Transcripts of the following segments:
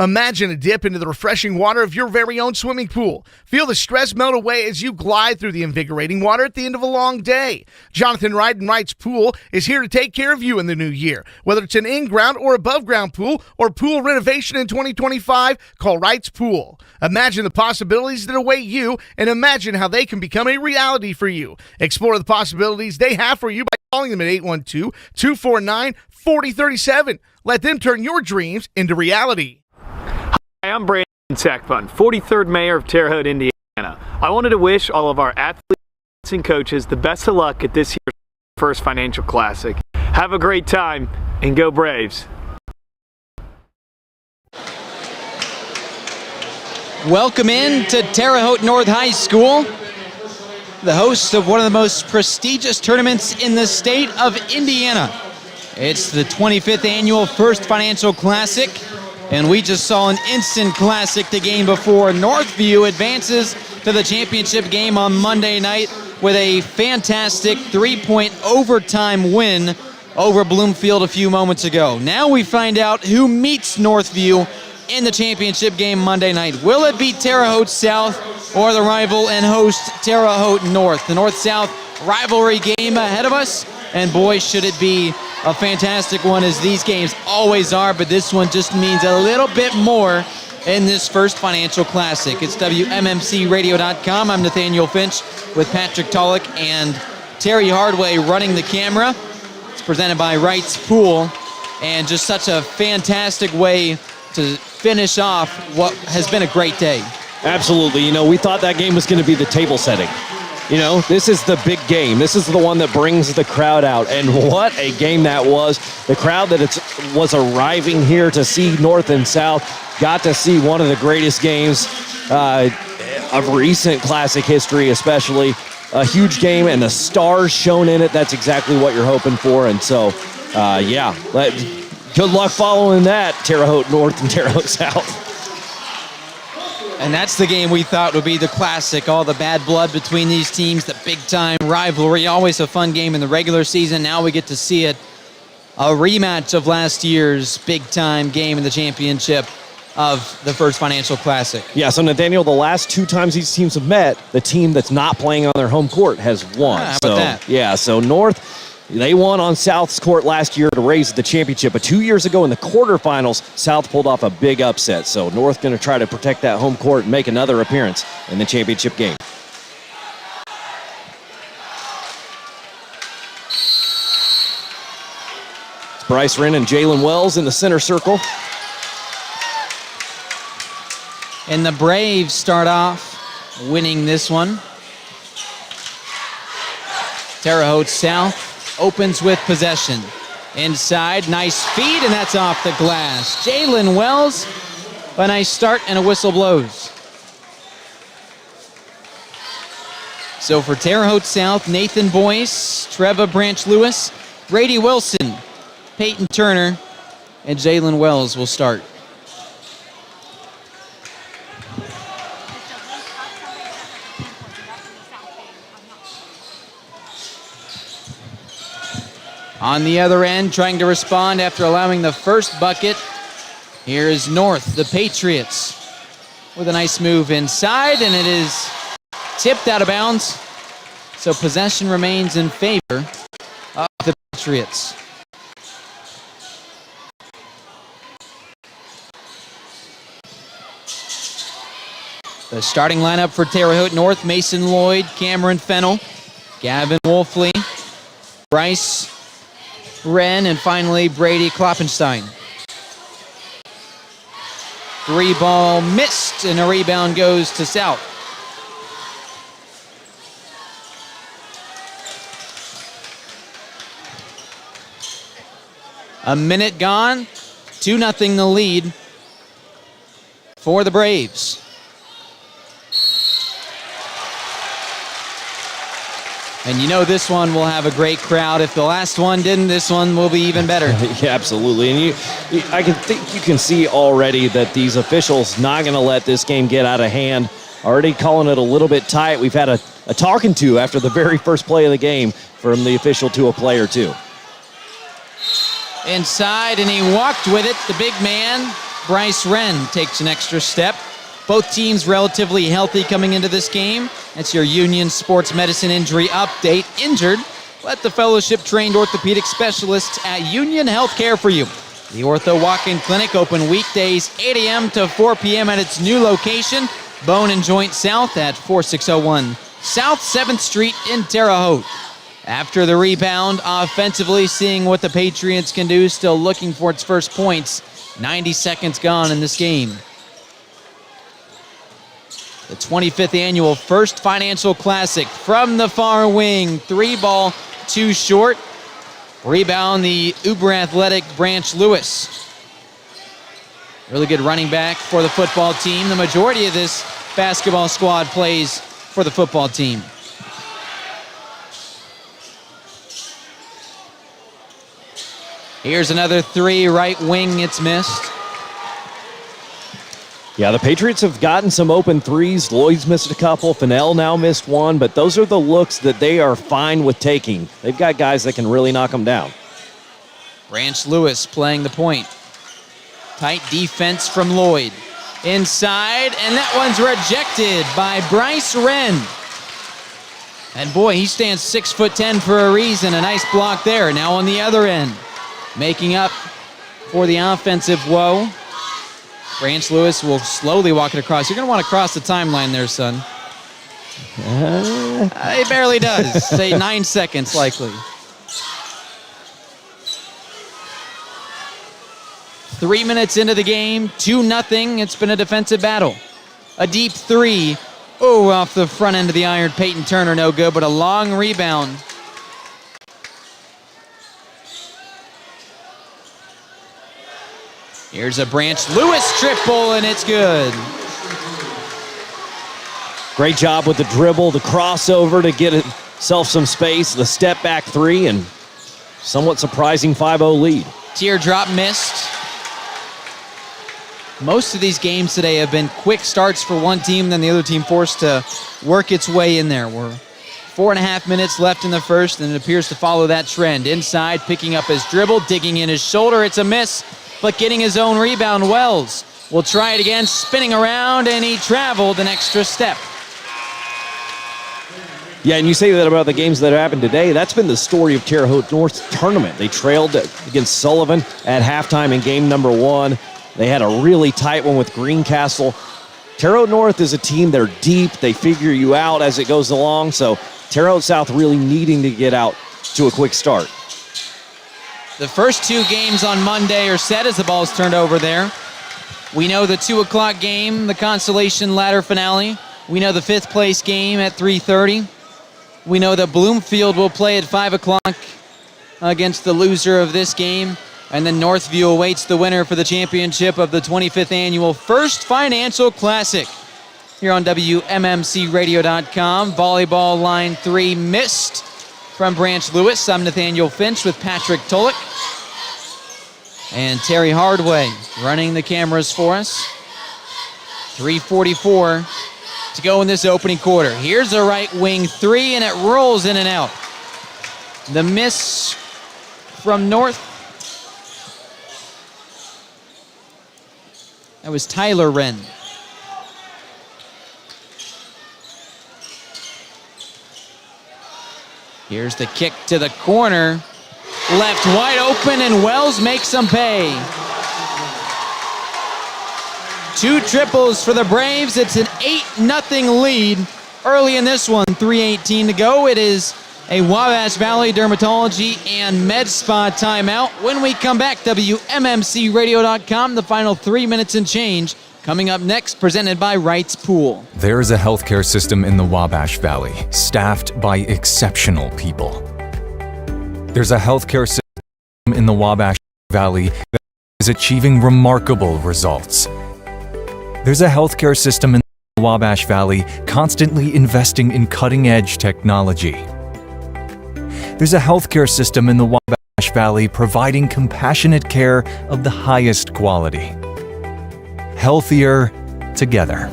Imagine a dip into the refreshing water of your very own swimming pool. Feel the stress melt away as you glide through the invigorating water at the end of a long day. Jonathan Wright and Wright's Pool is here to take care of you in the new year. Whether it's an in-ground or above-ground pool or pool renovation in 2025, call Wright's Pool. Imagine the possibilities that await you and imagine how they can become a reality for you. Explore the possibilities they have for you by calling them at 812-249-4037. Let them turn your dreams into reality. Hi, I'm Brandon Sackbun, 43rd Mayor of Terre, Haute, Indiana. I wanted to wish all of our athletes and coaches the best of luck at this year's First Financial Classic. Have a great time and go Braves. Welcome in to Terre Haute North High School, the host of one of the most prestigious tournaments in the state of Indiana. It's the 25th annual First Financial Classic. And we just saw an instant classic the game before. Northview advances to the championship game on Monday night with a fantastic 3-point overtime win over Bloomfield a few moments ago. Now we find out who meets Northview in the championship game Monday night. Will it be Terre Haute South or the rival and host Terre Haute North? The North-South rivalry game ahead of us, and boy, should it be a fantastic one, as these games always are, but this one just means a little bit more in this First Financial Classic. It's WMMCRadio.com. I'm Nathaniel Finch with Patrick Tulloch and Terry Hardway running the camera. It's presented by Wright's Pool, and just such a fantastic way to finish off what has been a great day. Absolutely. You know, we thought that game was going to be the table setting. You know, this is the big game. This is the one that brings the crowd out. And what a game that was. The crowd that was arriving here to see North and South got to see one of the greatest games of recent Classic history, especially. A huge game, and the stars shown in it. That's exactly what you're hoping for. And so, yeah, good luck following that, Terre Haute North and Terre Haute South. And that's the game we thought would be the classic. All the bad blood between these teams, the big-time rivalry. Always a fun game in the regular season. Now we get to see it. A rematch of last year's big-time game in the championship of the First Financial Classic. Yeah, so Nathaniel, the last two times these teams have met, the team that's not playing on their home court has won. How about that? Yeah, so North, they won on South's court last year to raise the championship, but 2 years ago in the quarterfinals, South pulled off a big upset. So North going to try to protect that home court and make another appearance in the championship game. It's Bryce Wren and Jalen Wells in the center circle. And the Braves start off winning this one. Terre Haute South opens with possession. Inside, nice feed, and that's off the glass. Jalen Wells, a nice start, and a whistle blows. So for Terre Haute South, Nathan Boyce, Trevor Branch-Lewis, Brady Wilson, Peyton Turner, and Jalen Wells will start. On the other end, trying to respond after allowing the first bucket. Here is North, the Patriots, with a nice move inside, and it is tipped out of bounds. So possession remains in favor of the Patriots. The starting lineup for Terre Haute North: Mason Lloyd, Cameron Fennell, Gavin Wolfley, Bryce Wren, and finally Brady Kloppenstein. Three ball missed, and a rebound goes to South. A minute gone, 2-0 the lead for the Braves. And you know this one will have a great crowd. If the last one didn't, this one will be even better. Yeah, absolutely. And I think you can see already that these officials not going to let this game get out of hand. Already calling it a little bit tight. We've had a talking to after the very first play of the game from the official to a player too. Inside, and he walked with it, the big man. Bryce Wren takes an extra step. Both teams relatively healthy coming into this game. That's your Union Sports Medicine injury update. Injured, let the fellowship-trained orthopedic specialists at Union Healthcare for you. The Ortho Walk-In Clinic open weekdays 8 a.m. to 4 p.m. at its new location, Bone and Joint South at 4601 South 7th Street in Terre Haute. After the rebound, offensively, seeing what the Patriots can do, still looking for its first points. 90 seconds gone in this game. The 25th annual First Financial Classic from the far wing. 3 ball, 2 short. Rebound, the uber athletic Branch Lewis. Really good running back for the football team. The majority of this basketball squad plays for the football team. Here's another 3, right wing, it's missed. Yeah, the Patriots have gotten some open threes. Lloyd's missed a couple. Fennell now missed one, but those are the looks that they are fine with taking. They've got guys that can really knock them down. Branch Lewis playing the point. Tight defense from Lloyd. Inside, and that one's rejected by Bryce Wren. And boy, he stands 6'10" for a reason. A nice block there. Now on the other end, making up for the offensive woe. Branch Lewis will slowly walk it across. You're going to want to cross the timeline there, son. He barely does. Say 9 seconds, likely. 3 minutes into the game, 2-0. It's been a defensive battle. A deep 3. Oh, off the front end of the iron. Peyton Turner, no good, but a long rebound. Here's a Branch Lewis triple, and it's good. Great job with the dribble, the crossover to get himself some space, the step back 3, and somewhat surprising 5-0 lead. Teardrop missed. Most of these games today have been quick starts for one team, then the other team forced to work its way in there. We're 4.5 minutes left in the first, and it appears to follow that trend. Inside, picking up his dribble, digging in his shoulder. It's a miss, but getting his own rebound. Wells will try it again, spinning around, and he traveled an extra step. Yeah, and you say that about the games that happened today. That's been the story of Terre Haute North's tournament. They trailed against Sullivan at halftime in game number 1. They had a really tight one with Greencastle. Terre Haute North is a team, they're deep. They figure you out as it goes along. So Terre Haute South really needing to get out to a quick start. The first 2 games on Monday are set as the ball's turned over there. We know the 2 o'clock game, the consolation ladder finale. We know the 5th place game at 3:30. We know that Bloomfield will play at 5 o'clock against the loser of this game. And then Northview awaits the winner for the championship of the 25th annual First Financial Classic. Here on WMMCRadio.com, volleyball line 3 missed from Branch Lewis. I'm Nathaniel Finch with Patrick Tulloch. And Terry Hardway running the cameras for us. 3:44 to go in this opening quarter. Here's a right wing 3, and it rolls in and out. The miss from North. That was Tyler Wren. Here's the kick to the corner. Left wide open, and Wells makes them pay. 2 triples for the Braves. It's an 8-0 lead early in this one. 3:18 to go. It is a Wabash Valley Dermatology and Med Spa timeout. When we come back, WMMCRadio.com, the final 3 minutes and change. Coming up next, presented by Wright's Pool. There is a healthcare system in the Wabash Valley, staffed by exceptional people. There's a healthcare system in the Wabash Valley that is achieving remarkable results. There's a healthcare system in the Wabash Valley constantly investing in cutting-edge technology. There's a healthcare system in the Wabash Valley providing compassionate care of the highest quality. Healthier together.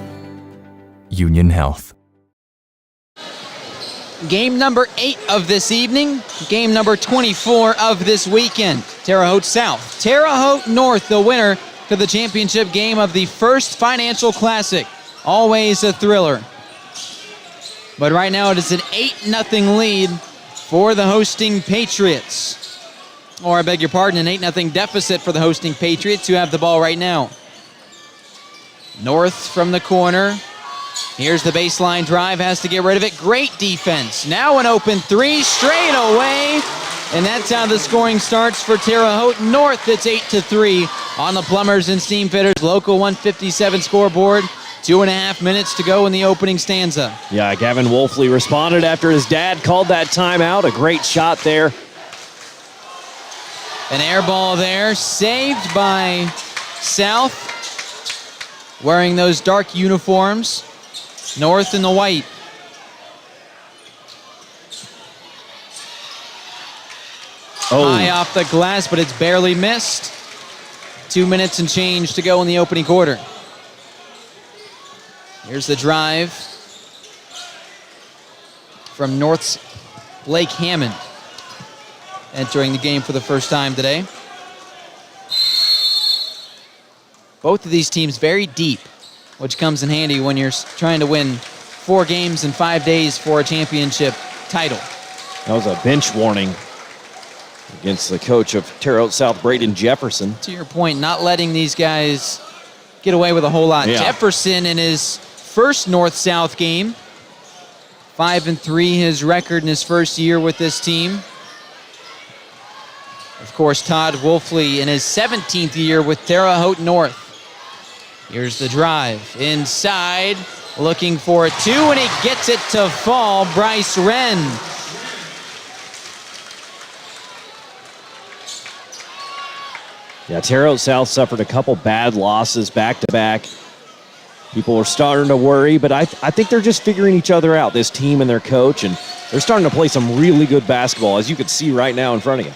Union Health. Game number 8 of this evening. Game number 24 of this weekend. Terre Haute South. Terre Haute North, the winner to the championship game of the First Financial Classic. Always a thriller. But right now it is an 8-0 lead for the hosting Patriots. Or I beg your pardon, an 8-0 deficit for the hosting Patriots, who have the ball right now. North from the corner. Here's the baseline drive, has to get rid of it. Great defense. Now an open three, straight away. And that's how the scoring starts for Terre Haute North. It's 8-3 on the Plumbers and Steamfitters Local 157 scoreboard. 2.5 minutes to go in the opening stanza. Yeah, Gavin Wolfley responded after his dad called that timeout. A great shot there. An air ball there, saved by South, wearing those dark uniforms. North in the white. High off the glass, but it's barely missed. 2 minutes and change to go in the opening quarter. Here's the drive from North's Blake Hammond, entering the game for the first time today. Both of these teams very deep, which comes in handy when you're trying to win 4 games in 5 days for a championship title. That was a bench warning against the coach of Terre Haute South, Braden Jefferson. To your point, not letting these guys get away with a whole lot. Yeah. Jefferson in his first North-South game. 5-3 his record in his first year with this team. Of course, Todd Wolfley in his 17th year with Terre Haute North. Here's the drive. Inside, looking for a 2, and he gets it to fall. Bryce Wren. Yeah, Terre Haute South suffered a couple bad losses back-to-back. People are starting to worry, but I think they're just figuring each other out, this team and their coach, and they're starting to play some really good basketball, as you can see right now in front of you.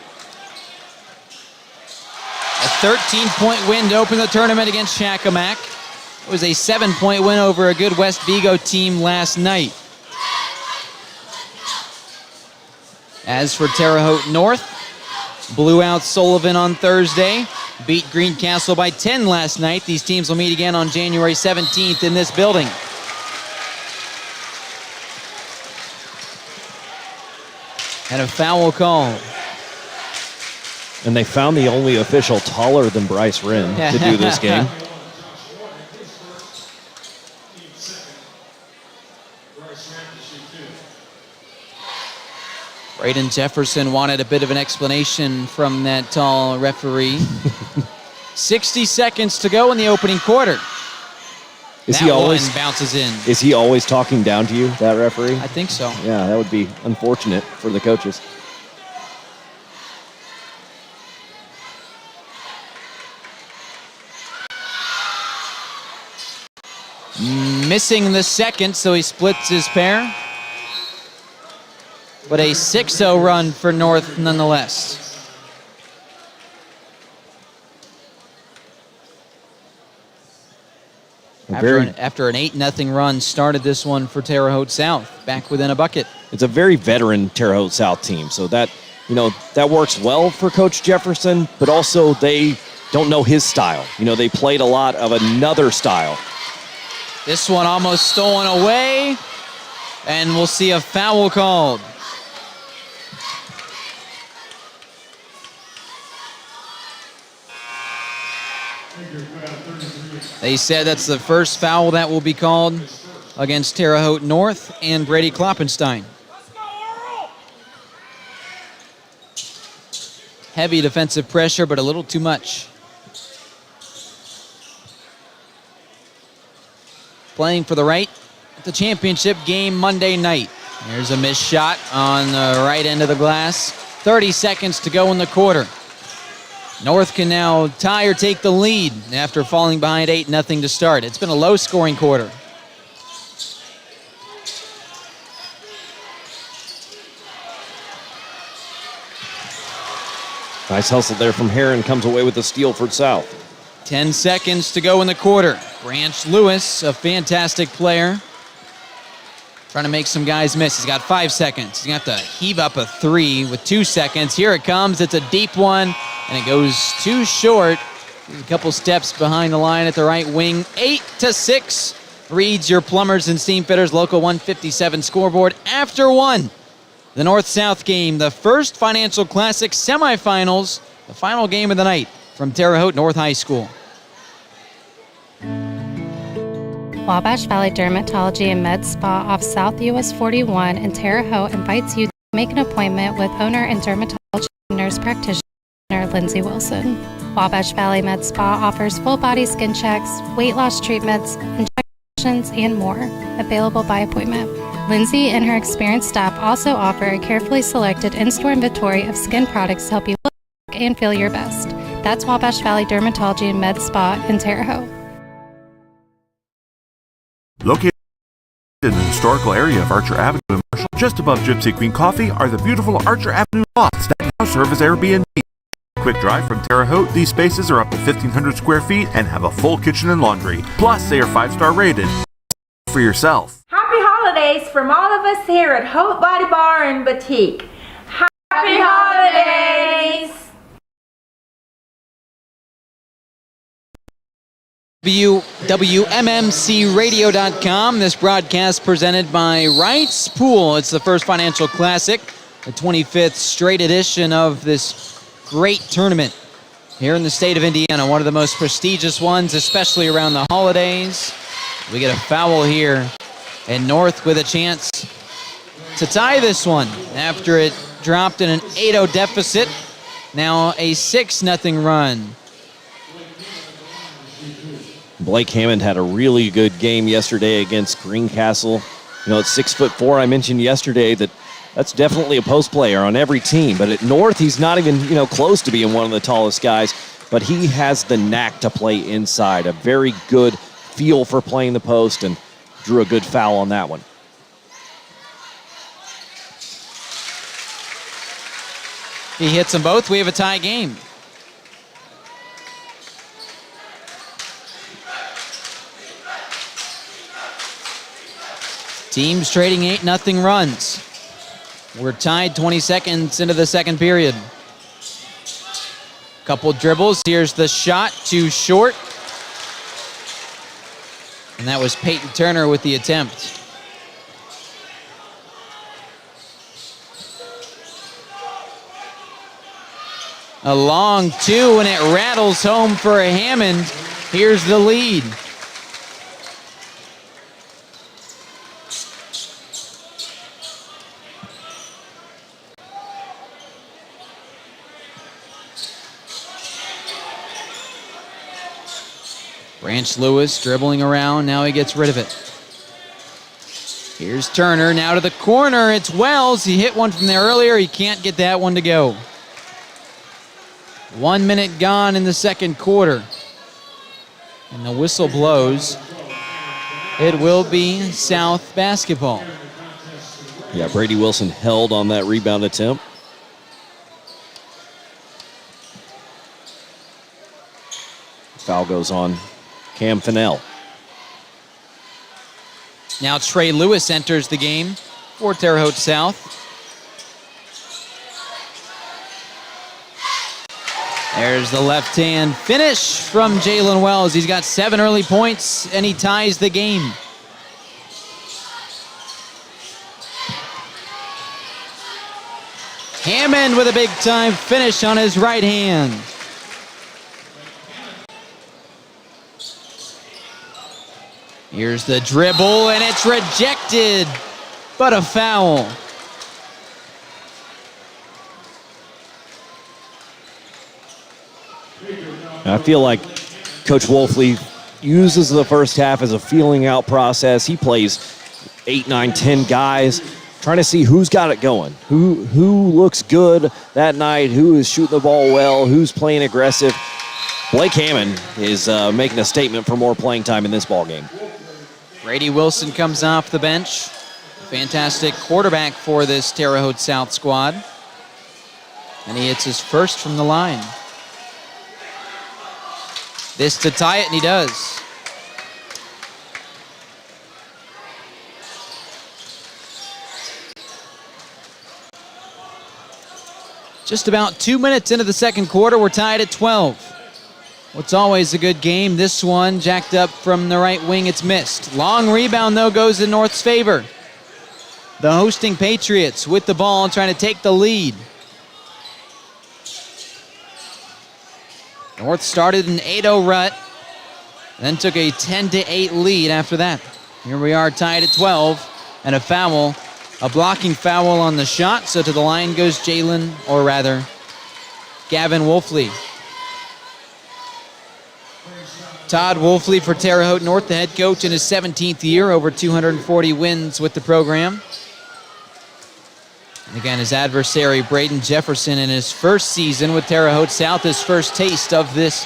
A 13-point win to open the tournament against Shakamak. It was a 7-point win over a good West Vigo team last night. As for Terre Haute North, blew out Sullivan on Thursday, beat Greencastle by 10 last night. These teams will meet again on January 17th in this building. And a foul call. And they found the only official taller than Bryce Wren to do this game. Braden Jefferson wanted a bit of an explanation from that tall referee. 60 seconds to go in the opening quarter. Is he always bounces in? Is he always talking down to you, that referee? I think so. Yeah, that would be unfortunate for the coaches. Missing the second, so he splits his pair. But a 6-0 run for North nonetheless. After an 8-0 run, started this one for Terre Haute South, back within a bucket. It's a very veteran Terre Haute South team, so that works well for Coach Jefferson, but also they don't know his style. They played a lot of another style. This one almost stolen away, and we'll see a foul called. They said that's the first foul that will be called against Terre Haute North and Brady Kloppenstein. Heavy defensive pressure, but a little too much. Playing for the right at the championship game Monday night. Here's a missed shot on the right end of the glass. 30 seconds to go in the quarter. North can now tie or take the lead after falling behind 8-0 to start. It's been a low-scoring quarter. Nice hustle there from Heron, comes away with the steal for South. 10 seconds to go in the quarter. Branch Lewis, a fantastic player. Trying to make some guys miss. He's got 5 seconds. He's going to have to heave up a 3 with 2 seconds. Here it comes. It's a deep one, and it goes too short A couple steps behind the line at the right wing. 8-6. Reads your plumbers and steam fitters. Local 157 scoreboard after one. The North-South game, the first Financial Classic semifinals, the final game of the night from Terre Haute North High School. Wabash Valley Dermatology and Med Spa off South US 41 in Terre Haute invites you to make an appointment with owner and dermatology nurse practitioner Lindsay Wilson. Wabash Valley Med Spa offers full body skin checks, weight loss treatments, injections, and more, available by appointment. Lindsay and her experienced staff also offer a carefully selected in-store inventory of skin products to help you look and feel your best. That's Wabash Valley Dermatology and Med Spa in Terre Haute. Located in the historical area of Archer Avenue in Marshall, just above Gypsy Queen Coffee, are the beautiful Archer Avenue lots that now serve as Airbnb. Quick drive from Terre Haute, these spaces are up to 1,500 square feet and have a full kitchen and laundry. Plus, they are 5-star rated. For yourself. Happy holidays from all of us here at Haute Body Bar and Boutique. Happy holidays! WMMCradio.com. This broadcast presented by Wright's Pool. It's the first Financial Classic, the 25th straight edition of this great tournament here in the state of Indiana. One of the most prestigious ones, especially around the holidays. We get a foul here, and North with a chance to tie this one after it dropped in an 8-0 deficit. Now a 6-0 run. Blake Hammond had a really good game yesterday against Greencastle. You know, at 6'4", I mentioned yesterday that's definitely a post player on every team. But at North, he's not even, close to being one of the tallest guys. But he has the knack to play inside. A very good feel for playing the post, and drew a good foul on that one. He hits them both. We have a tie game. Teams trading 8-0 runs. We're tied 20 seconds into the second period. Couple dribbles. Here's the shot, too short. And that was Peyton Turner with the attempt. A long two, and it rattles home for a Hammond. Here's the lead. Branch Lewis dribbling around. Now he gets rid of it. Here's Turner. Now to the corner. It's Wells. He hit one from there earlier. He can't get that one to go. 1 minute gone in the second quarter. And the whistle blows. It will be South basketball. Yeah, Brady Wilson held on that rebound attempt. Foul goes on Cam Fennell. Now Trey Lewis enters the game for Terre Haute South. There's the left-hand finish from Jalen Wells. He's got 7 early points, and he ties the game. Hammond with a big-time finish on his right hand. Here's the dribble, and it's rejected, but a foul. I feel like Coach Wolfley uses the first half as a feeling out process. He plays 8, 9, 10 guys, trying to see who's got it going, who looks good that night, who is shooting the ball well, who's playing aggressive. Blake Hammond is making a statement for more playing time in this ball game. Brady Wilson comes off the bench. Fantastic quarterback for this Terre Haute South squad. And he hits his first from the line. This to tie it, and he does. Just about 2 minutes into the second quarter, we're tied at 12. What's always a good game. This one jacked up from the right wing. It's missed. Long rebound, though, goes in North's favor. The hosting Patriots with the ball trying to take the lead. North started an 8-0 rut, then took a 10-8 lead after that. Here we are tied at 12, and a foul, a blocking foul on the shot. So to the line goes Gavin Wolfley. Todd Wolfley for Terre Haute North, the head coach in his 17th year, over 240 wins with the program. And again, his adversary, Braden Jefferson, in his first season with Terre Haute South, his first taste of this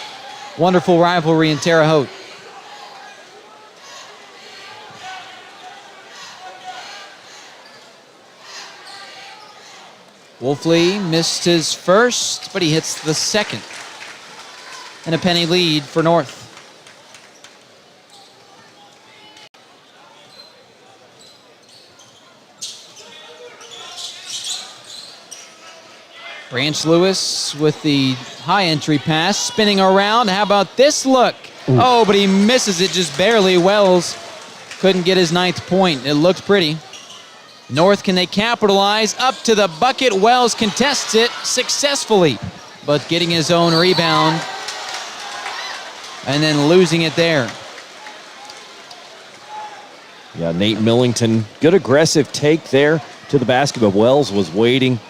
wonderful rivalry in Terre Haute. Wolfley missed his first, but he hits the second. And a penny lead for North. Branch Lewis with the high entry pass, spinning around. How about this look? Ooh. Oh, but he misses it just barely. Wells couldn't get his 9th point. It looked pretty. North, can they capitalize? Up to the bucket. Wells contests it successfully, but getting his own rebound and then losing it there. Yeah, Nate Millington, good aggressive take there to the basket, but Wells was waiting.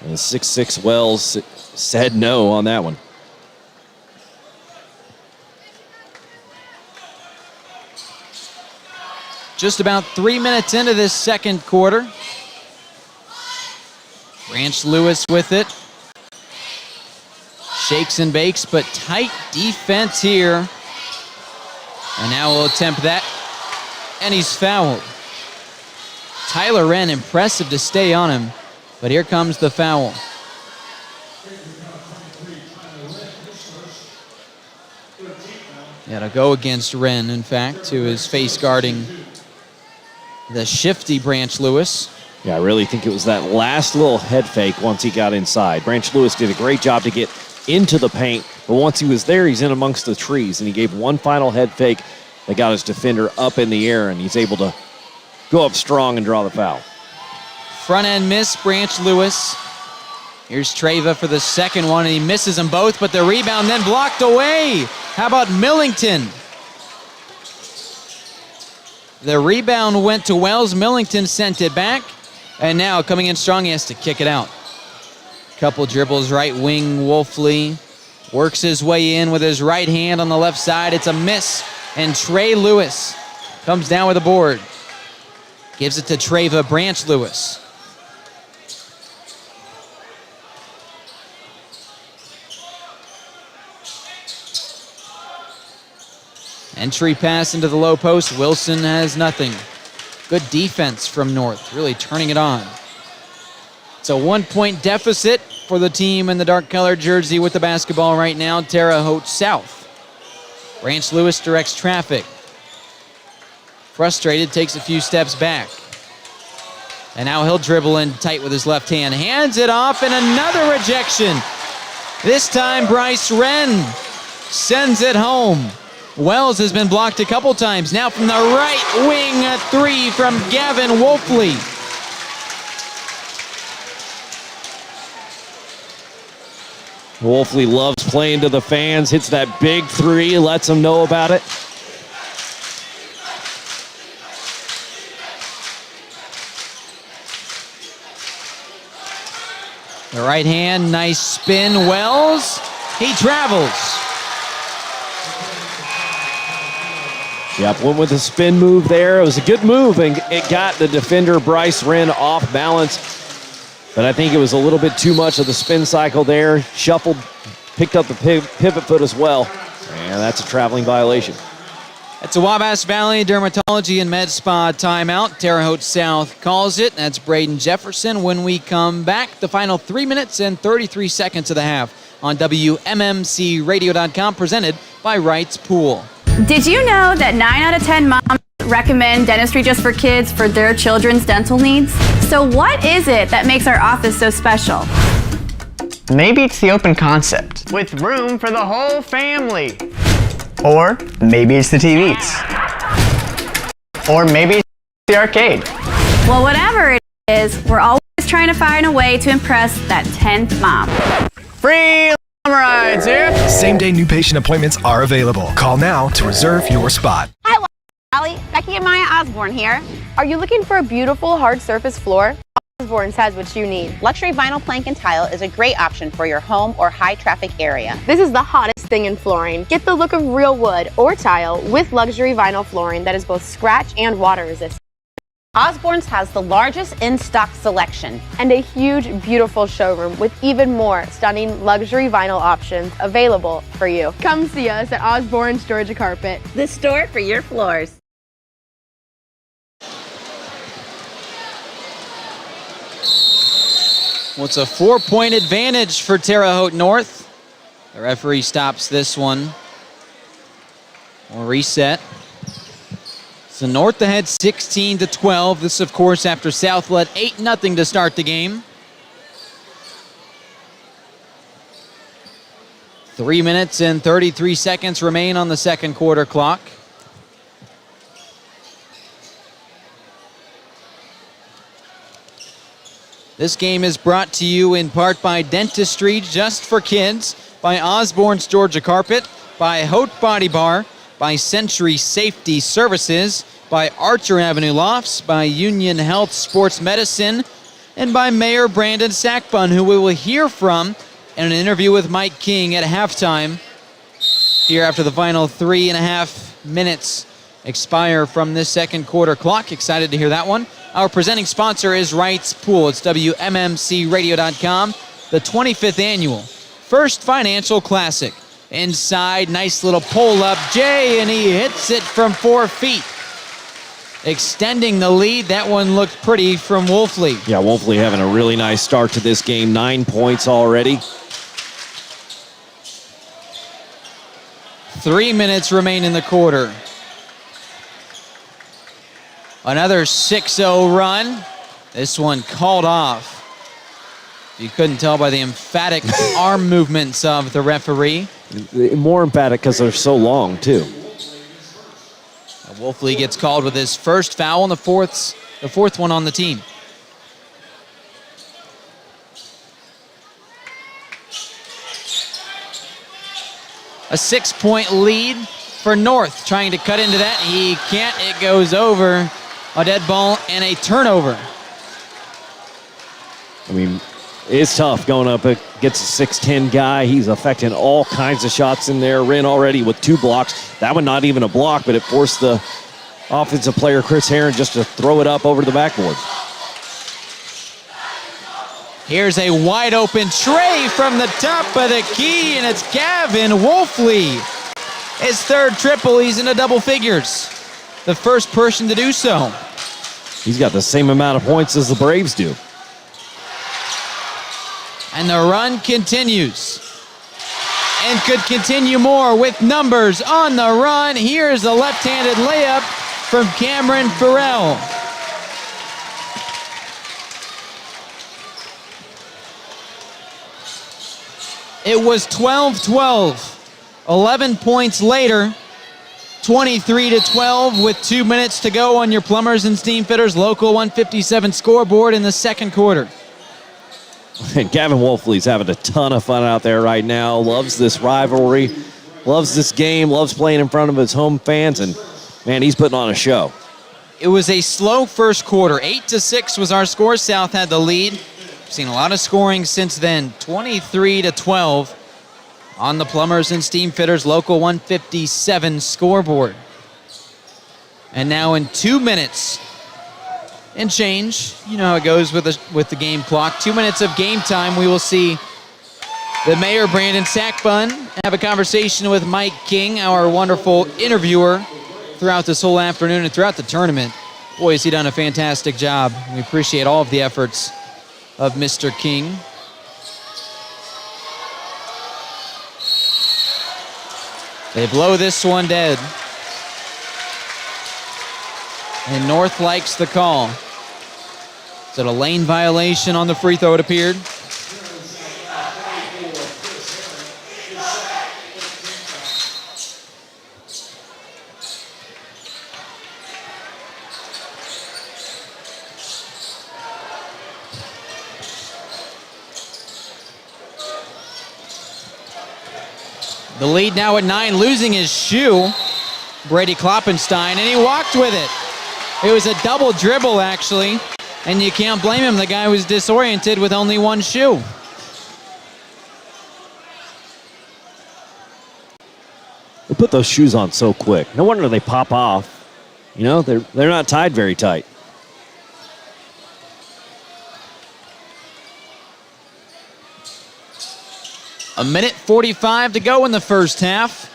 And 6'6" Wells said no on that one. Just about 3 minutes into this second quarter. Branch Lewis with it. Shakes and bakes, but tight defense here. And now we'll attempt that. And he's fouled. Tyler Wren, impressive to stay on him. But here comes the foul. Yeah, to go against Wren, in fact, who is face guarding the shifty Branch Lewis. Yeah, I really think it was that last little head fake once he got inside. Branch Lewis did a great job to get into the paint, but once he was there, he's in amongst the trees, and he gave one final head fake that got his defender up in the air, and he's able to go up strong and draw the foul. Front end miss, Branch Lewis. Here's Treva for the second one, and he misses them both, but the rebound then blocked away. How about Millington? The rebound went to Wells. Millington sent it back, and now coming in strong, he has to kick it out. Couple dribbles, right wing, Wolfley works his way in with his right hand on the left side. It's a miss, and Trey Lewis comes down with a board. Gives it to Treva Branch Lewis. Entry pass into the low post. Wilson has nothing. Good defense from North, really turning it on. It's a 1-point deficit for the team in the dark-colored jersey with the basketball right now, Terre Haute South. Branch Lewis directs traffic. Frustrated, takes a few steps back. And now he'll dribble in tight with his left hand. Hands it off, and another rejection. This time, Bryce Wren sends it home. Wells has been blocked a couple times. Now from the right wing, a three from Gavin Wolfley. Wolfley loves playing to the fans, hits that big three, lets them know about it. The right hand, nice spin. Wells, he travels. Yep, went with a spin move there. It was a good move, and it got the defender, Bryce Wren, off balance. But I think it was a little bit too much of the spin cycle there. Shuffled, picked up the pivot foot as well. And that's a traveling violation. It's a Wabash Valley Dermatology and Med Spa timeout. Terre Haute South calls it. That's Braden Jefferson. When we come back, the final 3 minutes and 33 seconds of the half on WMMCRadio.com, presented by Wright's Pool. Did you know that 9 out of 10 moms recommend dentistry just for kids for their children's dental needs? So what is it that makes our office so special? Maybe it's the open concept, with room for the whole family. Or maybe it's the TVs. Or maybe it's the arcade. Well, whatever it is, we're always trying to find a way to impress that 10th mom. Free rides here. Same-day new patient appointments are available. Call now to reserve your spot. Hi, Allie. Becky and Maya Osborne here. Are you looking for a beautiful hard surface floor? Osborne's has what you need. Luxury vinyl plank and tile is a great option for your home or high traffic area. This is the hottest thing in flooring. Get the look of real wood or tile with luxury vinyl flooring that is both scratch and water resistant. Osborne's has the largest in-stock selection. And a huge, beautiful showroom with even more stunning luxury vinyl options available for you. Come see us at Osborne's Georgia Carpet. The store for your floors. Well, it's a 4-point advantage for Terre Haute North. The referee stops this one. We'll reset. So North ahead 16-12. This, of course, after South led 8-0 to start the game. 3 minutes and 33 seconds remain on the second quarter clock. This game is brought to you in part by Dentistry Just for Kids, by Osborne's Georgia Carpet, by Haute Body Bar, by Century Safety Services, by Archer Avenue Lofts, by Union Health Sports Medicine, and by Mayor Brandon Sackbun, who we will hear from in an interview with Mike King at halftime here after the final 3.5 minutes expire from this second quarter clock. Excited to hear that one. Our presenting sponsor is Wright's Pool. It's WMMCRadio.com, the 25th annual First Financial Classic. Inside, nice little pull-up, Jay, and he hits it from 4 feet. Extending the lead. That one looked pretty from Wolfley. Yeah, Wolfley having a really nice start to this game. 9 points already. 3 minutes remain in the quarter. Another 6-0 run. This one called off. You couldn't tell by the emphatic arm movements of the referee. More emphatic because they're so long, too. Wolfley gets called with his first foul and the fourth one on the team. A 6-point lead for North, trying to cut into that. He can't. It goes over. A dead ball and a turnover. I mean, it's tough going up against a 6'10 guy. He's affecting all kinds of shots in there. Wren already with 2 blocks. That one not even a block, but it forced the offensive player, Chris Herron, just to throw it up over the backboard. Here's a wide open tray from the top of the key, and it's Gavin Wolfley. His third triple, he's into double figures. The first person to do so. He's got the same amount of points as the Braves do. And the run continues. And could continue more with numbers on the run. Here's a left-handed layup from Cameron Farrell. It was 12-12. 11 points later. 23-12 with 2 minutes to go on your Plumbers and Steamfitters Local 157 scoreboard in the second quarter. And Gavin Wolfley's having a ton of fun out there right now. Loves this rivalry, loves this game, loves playing in front of his home fans, and man, he's putting on a show. It was a slow first quarter. 8-6 was our score. South had the lead. We've seen a lot of scoring since then. 23-12 on the Plumbers and Steamfitters Local 157 scoreboard. And now in 2 minutes and change, you know how it goes with the game clock. 2 minutes of game time. We will see the mayor, Brandon Sackbun, have a conversation with Mike King, our wonderful interviewer throughout this whole afternoon and throughout the tournament. Boy, has he done a fantastic job. We appreciate all of the efforts of Mr. King. They blow this one dead. And North likes the call. Is it a lane violation on the free throw, it appeared? The lead now at 9, losing his shoe. Brady Kloppenstein, and he walked with it. It was a double dribble, actually, and you can't blame him. The guy was disoriented with only one shoe. They put those shoes on so quick. No wonder they pop off. You know, they're not tied very tight. A minute 45 to go in the first half.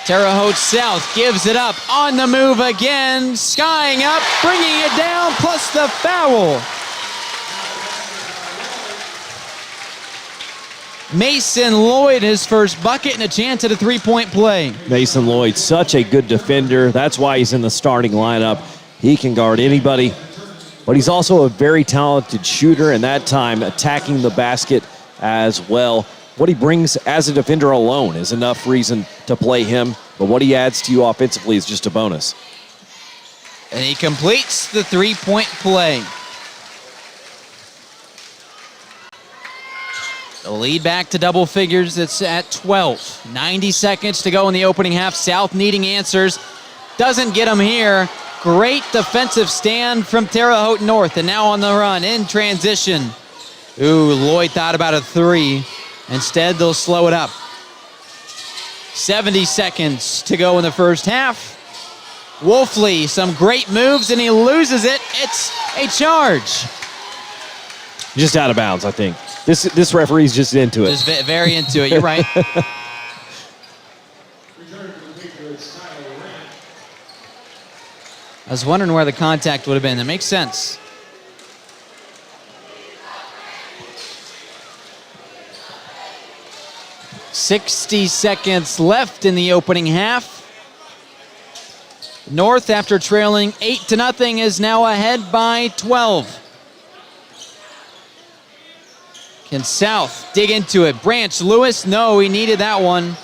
Terre Haute South gives it up, on the move again, skying up, bringing it down, plus the foul. Mason Lloyd, his first bucket and a chance at a three-point play. Mason Lloyd, such a good defender. That's why he's in the starting lineup. He can guard anybody, but he's also a very talented shooter, and that time attacking the basket as well. What he brings as a defender alone is enough reason to play him, but what he adds to you offensively is just a bonus. And he completes the three-point play. The lead back to double figures. It's at 12. 90 seconds to go in the opening half. South needing answers. Doesn't get them here. Great defensive stand from Terre Haute North, and now on the run in transition. Ooh, Lloyd thought about a three. Instead, they'll slow it up. 70 seconds to go in the first half. Wolfley, some great moves, and he loses it. It's a charge. Just out of bounds, I think. This referee's just into it. Just very into it. You're right. I was wondering where the contact would have been. That makes sense. .60 seconds left in the opening half. North, after trailing 8-0, is now ahead by 12. Can South dig into it? Branch Lewis, no, he needed that one.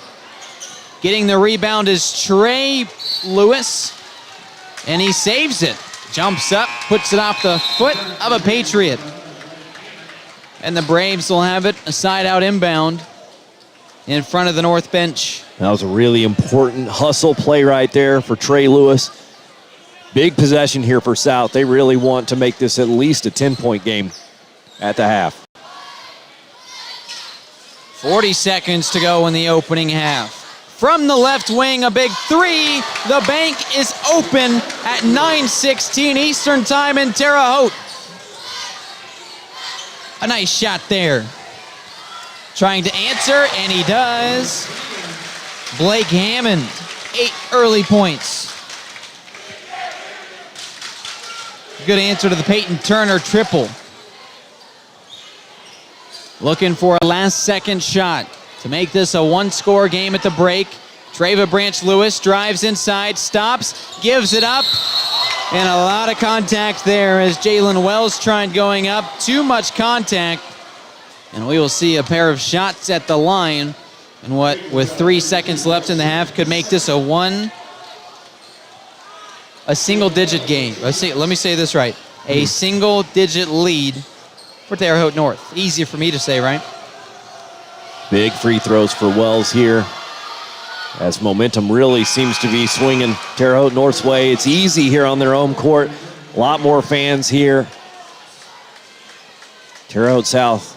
Getting the rebound is Trey Lewis, and he saves it. Jumps up, puts it off the foot of a Patriot. And the Braves will have it, a side out inbound in front of the North bench. That was a really important hustle play right there for Trey Lewis. Big possession here for South. They really want to make this at least a 10-point game at the half. 40 seconds to go in the opening half. From the left wing, a big three. The bank is open at 9:16 Eastern Time in Terre Haute. A nice shot there. Trying to answer, and he does. Blake Hammond, 8 early points. Good answer to the Peyton Turner triple. Looking for a last-second shot to make this a one-score game at the break. Treva Branch Lewis drives inside, stops, gives it up, and a lot of contact there as Jalen Wells tried going up. Too much contact, and we will see a pair of shots at the line. And what, with 3 seconds left in the half, could make this a single-digit game. Let me say this right. A single-digit lead for Terre Haute North. Easier for me to say, right? Big free throws for Wells here, as momentum really seems to be swinging Terre Haute North's way. It's easy here on their home court. A lot more fans here. Terre Haute South.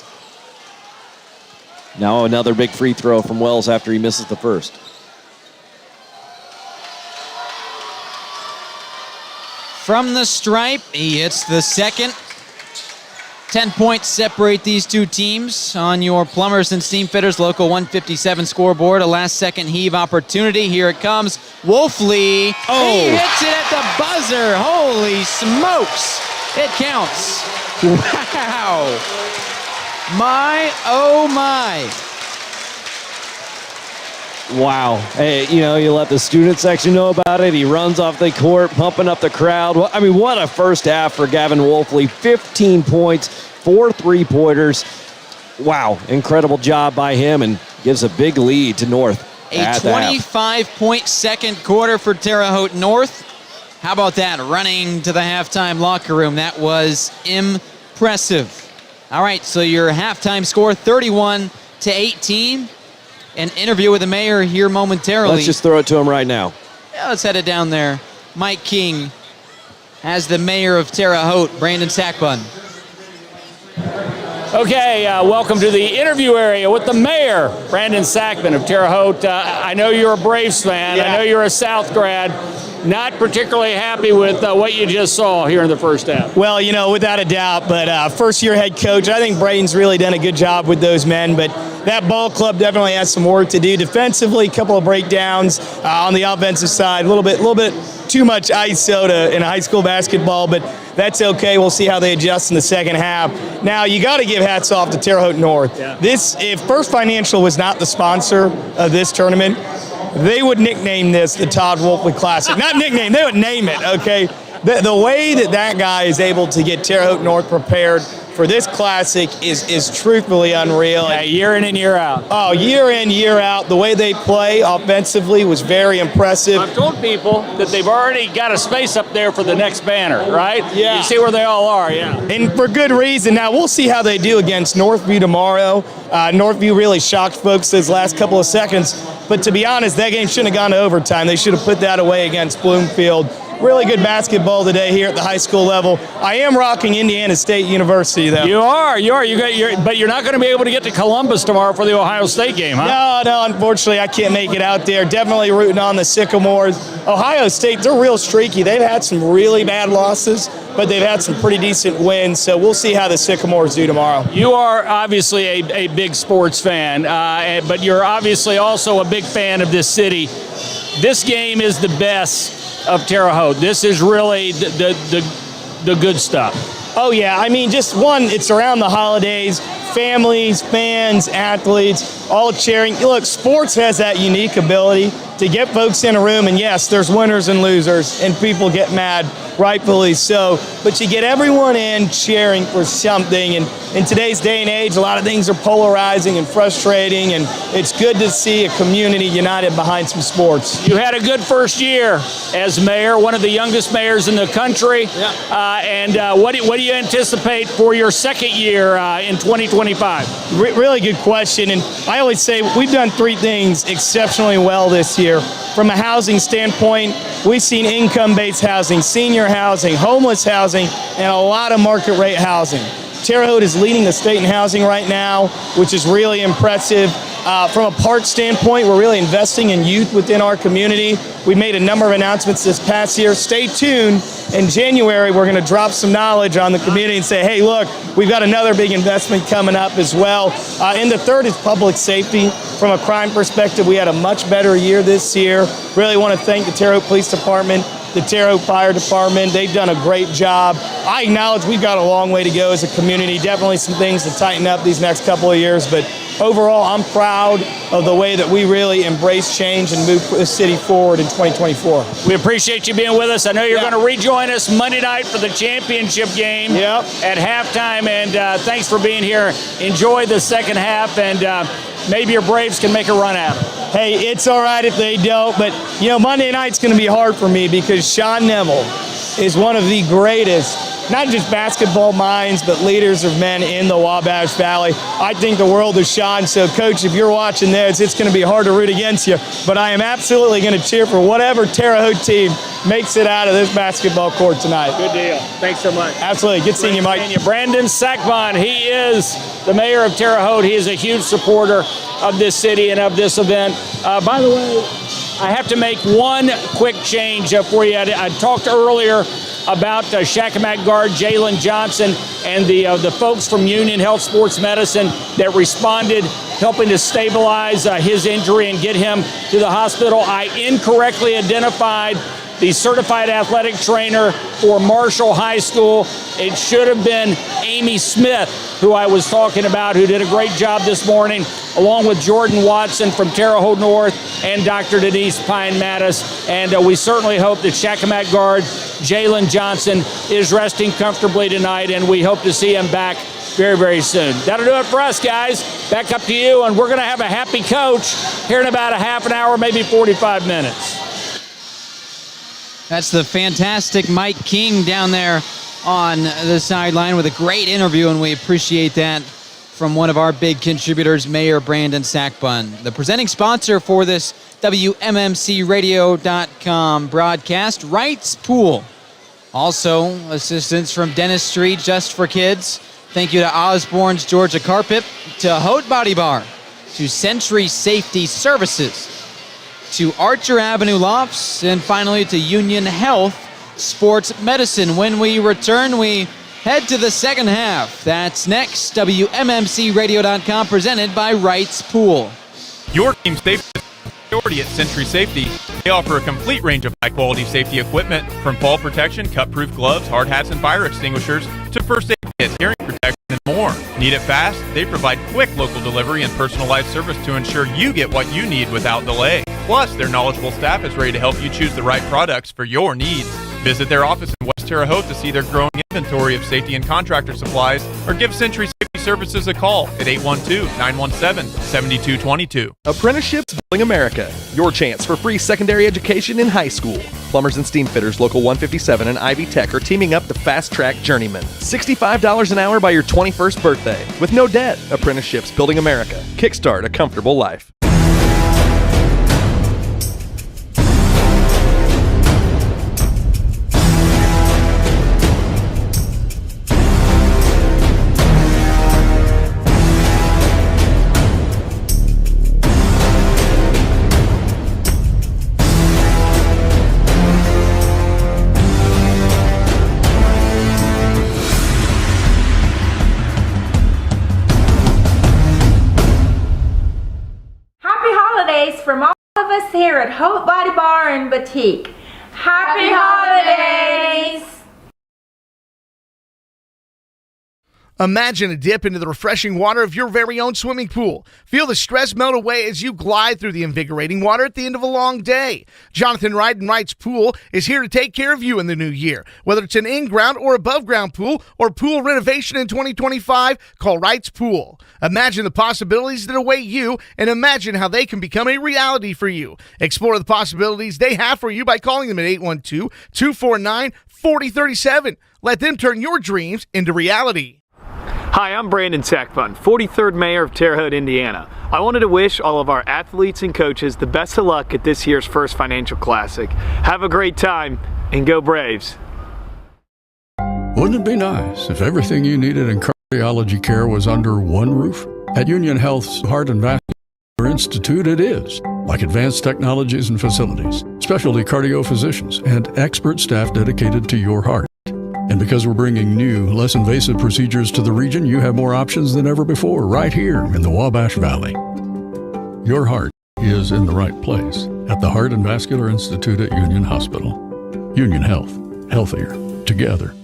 Now another big free throw from Wells after he misses the first. From the stripe, he hits the second. 10 points separate these two teams on your Plumbers and Steam Fitters Local 157 scoreboard. A last-second heave opportunity. Here it comes. Wolfley. Oh. He hits it at the buzzer. Holy smokes. It counts. Wow. My, oh my. Wow. Hey, you let the student section know about it. He runs off the court, pumping up the crowd. I mean, what a first half for Gavin Wolfley. 15 points, 4 3-pointers. Wow, incredible job by him, and gives a big lead to North. A 25-point second quarter for Terre Haute North. How about that? Running to the halftime locker room. That was impressive. All right, so your halftime score, 31-18. an interview with the mayor here momentarily. Let's just throw it to him right now. Yeah, let's head it down there. Mike King as the mayor of Terre Haute, Brandon Sackbun. Okay, welcome to the interview area with the mayor, Brandon Sackman of Terre Haute. I know you're a Braves fan. Yeah. I know you're a South grad. Not particularly happy with what you just saw here in the first half. Well, without a doubt, but first-year head coach, I think Braden's really done a good job with those men, but that ball club definitely has some work to do. Defensively, a couple of breakdowns on the offensive side, a little bit too much ISO in high school basketball, but that's okay. We'll see how they adjust in the second half. Now, you got to give hats off to Terre Haute North. Yeah. If First Financial was not the sponsor of this tournament, they would nickname this the Todd Wolfley Classic. Not nickname, they would name it, okay? The way that guy is able to get Terre Haute North prepared for this classic is truthfully unreal. Yeah, year in and year out. Oh, year in, year out. The way they play offensively was very impressive. I've told people that they've already got a space up there for the next banner, right? Yeah. You see where they all are, yeah. And for good reason. Now, we'll see how they do against Northview tomorrow. Northview really shocked folks those last couple of seconds. But to be honest, that game shouldn't have gone to overtime. They should have put that away against Bloomfield. Really good basketball today here at the high school level. I am rocking Indiana State University, though. You are. But you're not going to be able to get to Columbus tomorrow for the Ohio State game, huh? No, unfortunately, I can't make it out there. Definitely rooting on the Sycamores. Ohio State, they're real streaky. They've had some really bad losses, but they've had some pretty decent wins, so we'll see how the Sycamores do tomorrow. You are obviously a big sports fan, but you're obviously also a big fan of this city. This game is the best of Terre Haute. This is really the good stuff. Oh, yeah. I mean, just one, it's around the holidays. Families, fans, athletes, all cheering. Look, sports has that unique ability to get folks in a room, and yes, there's winners and losers, and people get mad, rightfully so, but you get everyone in cheering for something, and in today's day and age, a lot of things are polarizing and frustrating, and it's good to see a community united behind some sports. You had a good first year as mayor, one of the youngest mayors in the country, what do you anticipate for your second year in 2025? Really good question, and I always say we've done three things exceptionally well this year. From a housing standpoint, we've seen income-based housing, senior housing, homeless housing, and a lot of market rate housing. Terre Haute is leading the state in housing right now, which is really impressive. From a park standpoint, we're really investing in youth within our community. We made a number of announcements this past year. Stay tuned. In January, we're going to drop some knowledge on the community and say, hey, look, we've got another big investment coming up as well. And the third is public safety. From a crime perspective, we had a much better year this year. Really want to thank the Terre Haute Police Department, the Terre Haute Fire Department. They've done a great job. I acknowledge we've got a long way to go as a community. Definitely some things to tighten up these next couple of years, but overall, I'm proud of the way that we really embrace change and move the city forward in 2024. We appreciate you being with us. I know you're going to rejoin us Monday night for the championship game at halftime, and thanks for being here. Enjoy the second half, and maybe your Braves can make a run at it. Hey, it's all right if they don't, but, Monday night's going to be hard for me because Sean Neville is one of the greatest, not just basketball minds, but leaders of men in the Wabash Valley. I think the world of Sean. So, Coach, if you're watching this, it's going to be hard to root against you. But I am absolutely going to cheer for whatever Terre Haute team makes it out of this basketball court tonight. Good deal. Thanks so much. Absolutely. Good seeing you, Mike. Brandon Sackbon, he is the mayor of Terre Haute. He is a huge supporter of this city and of this event. By the way, I have to make one quick change for you. I talked earlier about Shakamak guard Jalen Johnson and the folks from Union Health Sports Medicine that responded, helping to stabilize his injury and get him to the hospital. I incorrectly identified the certified athletic trainer for Marshall High School. It should have been Amy Smith, who I was talking about, who did a great job this morning, along with Jordan Watson from Terre Haute North and Dr. Denise Pine-Mattis. And we certainly hope that Shakamak guard Jalen Johnson is resting comfortably tonight, and we hope to see him back very, very soon. That'll do it for us, guys. Back up to you, and we're going to have a happy coach here in about a half an hour, maybe 45 minutes. That's the fantastic Mike King down there on the sideline with a great interview, and we appreciate that from one of our big contributors, Mayor Brandon Sackbun. The presenting sponsor for this WMMCRadio.com broadcast, Wright's Pool. Also, assistance from Dentistry Just for Kids. Thank you to Osborne's Georgia Carpet, to Haute Body Bar, to Century Safety Services, to Archer Avenue Lofts, and finally to Union Health Sports Medicine. When we return, we head to the second half. That's next. WMMCRadio.com, presented by Wright's Pool. Your team's safety is priority at Century Safety. They offer a complete range of high-quality safety equipment, from fall protection, cut-proof gloves, hard hats, and fire extinguishers, to first aid kits, hearing protection, and more. Need it fast? They provide quick local delivery and personalized service to ensure you get what you need without delay. Plus, their knowledgeable staff is ready to help you choose the right products for your needs. Visit their office in West Terre Haute to see their growing inventory of safety and contractor supplies, or give Century Safety Services a call at 812-917-7222. Apprenticeships Building America, your chance for free secondary education in high school. Plumbers and Steam Fitters Local 157 and Ivy Tech are teaming up to fast-track journeymen. $65 an hour by your 21st birthday, with no debt. Apprenticeships Building America. Kickstart a comfortable life. From all of us here at Haute Body Bar and Boutique. Happy holidays! Imagine a dip into the refreshing water of your very own swimming pool. Feel the stress melt away as you glide through the invigorating water at the end of a long day. Jonathan Wright and Wright's Pool is here to take care of you in the new year. Whether it's an in-ground or above-ground pool or pool renovation in 2025, call Wright's Pool. Imagine the possibilities that await you and imagine how they can become a reality for you. Explore the possibilities they have for you by calling them at 812-249-4037. Let them turn your dreams into reality. Hi, I'm Brandon Sackbun, 43rd Mayor of Terre Haute, Indiana. I wanted to wish all of our athletes and coaches the best of luck at this year's First Financial Classic. Have a great time, and go Braves. Wouldn't it be nice if everything you needed in cardiology care was under one roof? At Union Health's Heart and Vascular Institute, it is. Like advanced technologies and facilities, specialty cardio physicians, and expert staff dedicated to your heart. And because we're bringing new, less invasive procedures to the region, you have more options than ever before right here in the Wabash Valley. Your heart is in the right place at the Heart and Vascular Institute at Union Hospital. Union Health. Healthier. Together.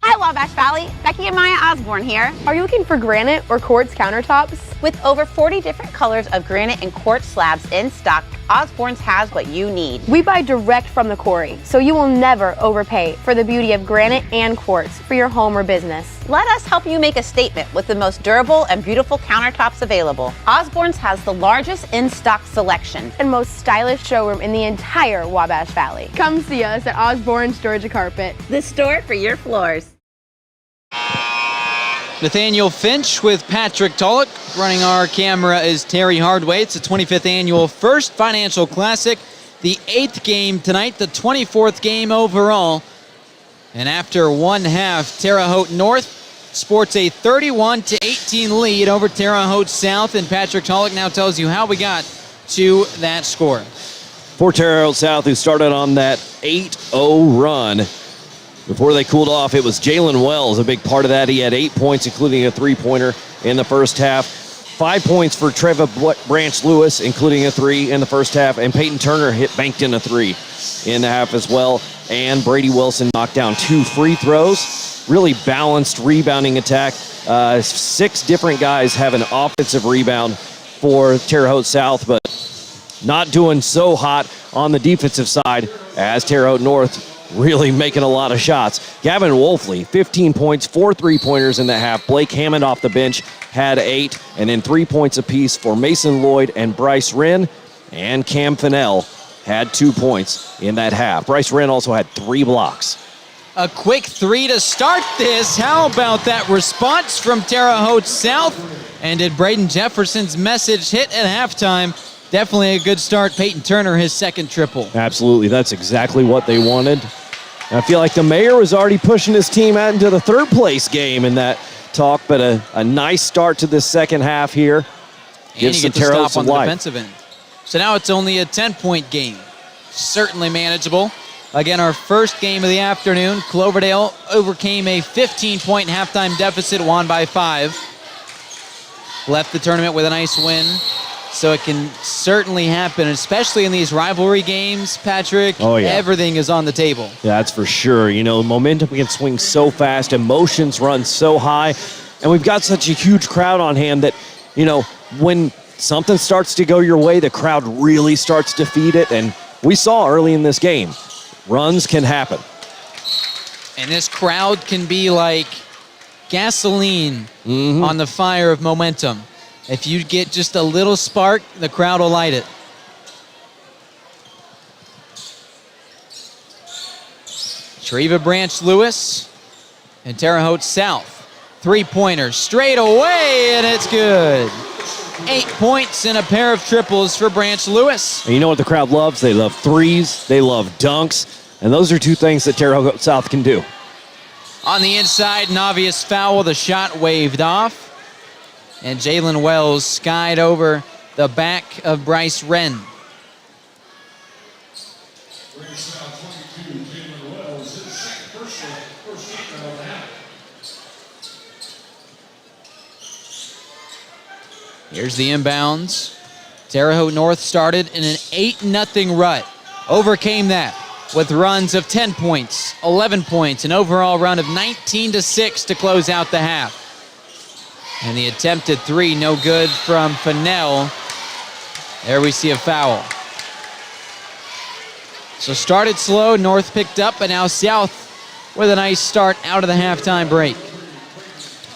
Hi, Wabash Valley. Becky and Maya Osborne here. Are you looking for granite or quartz countertops? With over 40 different colors of granite and quartz slabs in stock, Osborne's has what you need. We buy direct from the quarry, so you will never overpay for the beauty of granite and quartz for your home or business. Let us help you make a statement with the most durable and beautiful countertops available. Osborne's has the largest in-stock selection and most stylish showroom in the entire Wabash Valley. Come see us at Osborne's Georgia Carpet, the store for your floors. Nathaniel Finch with Patrick Tulloch. Running our camera is Terry Hardway. It's the 25th annual First Financial Classic. The 8th game tonight, the 24th game overall. And after one half, Terre Haute North sports a 31-18 lead over Terre Haute South. And Patrick Tulloch now tells you how we got to that score. For Terre Haute South, who started on that 8-0 run. Before they cooled off, it was Jalen Wells, a big part of that. He had 8 points, including a three-pointer in the first half. 5 points for Trevor Branch Lewis, including a three in the first half. And Peyton Turner banked in a three in the half as well. And Brady Wilson knocked down 2 free throws. Really balanced rebounding attack. 6 different guys have an offensive rebound for Terre Haute South, but not doing so hot on the defensive side as Terre Haute North really making a lot of shots. Gavin Wolfley, 15 points, 4 three-pointers in the half. Blake Hammond off the bench had 8, and then 3 points apiece for Mason Lloyd and Bryce Wren. And Cam Fennell had 2 points in that half. Bryce Wren also had 3 blocks. A quick 3 to start this. How about that response from Terre Haute South? And did Braden Jefferson's message hit at halftime? Definitely a good start. Peyton Turner, his second triple. Absolutely. That's exactly what they wanted. And I feel like the mayor was already pushing his team out into the third place game in that talk, but a nice start to this second half here. And you get to Terre Haute stop on the life. defensive end. So now it's only a 10-point game. Certainly manageable. Again, our first game of the afternoon, Cloverdale overcame a 15-point halftime deficit, won by 5. Left the tournament with a nice win. So it can certainly happen, especially in these rivalry games, Patrick. Oh, yeah. Everything is on the table. Yeah, that's for sure. You know, momentum can swing so fast, emotions run so high, and we've got such a huge crowd on hand that, you know, when something starts to go your way, the crowd really starts to feed it, and we saw early in this game, runs can happen. And this crowd can be like gasoline on the fire of momentum. If you get just a little spark, the crowd will light it. Treva Branch Lewis and Terre Haute South. 3-pointers straight away, and it's good. 8 points and a pair of triples for Branch Lewis. And you know what the crowd loves? They love threes, they love dunks, and those are two things that Terre Haute South can do. On the inside, an obvious foul. The shot waved off. And Jalen Wells skied over the back of Bryce Wren. Here's the inbounds. Terre Haute North started in an 8-0 rut. Overcame that with runs of 10 points, 11 points, an overall run of 19-6 to close out the half. And the attempted 3, no good from Fennell. There we see a foul. So started slow, North picked up, but now South with a nice start out of the halftime break.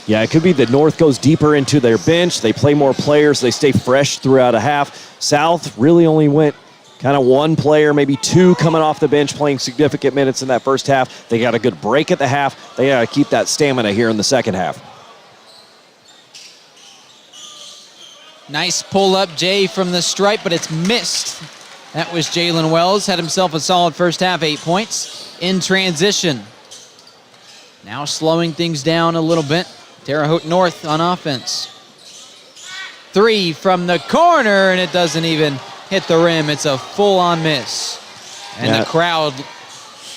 Yeah, it could be that North goes deeper into their bench. They play more players. They stay fresh throughout a half. South really only went kind of one player, maybe two coming off the bench, playing significant minutes in that first half. They got a good break at the half. They got to keep that stamina here in the second half. Nice pull-up, Jay, from the stripe, but it's missed. That was Jalen Wells. Had himself a solid first half, 8 points. In transition. Now slowing things down a little bit. Terre Haute North on offense. 3 from the corner, and it doesn't even hit the rim. It's a full-on miss. And the crowd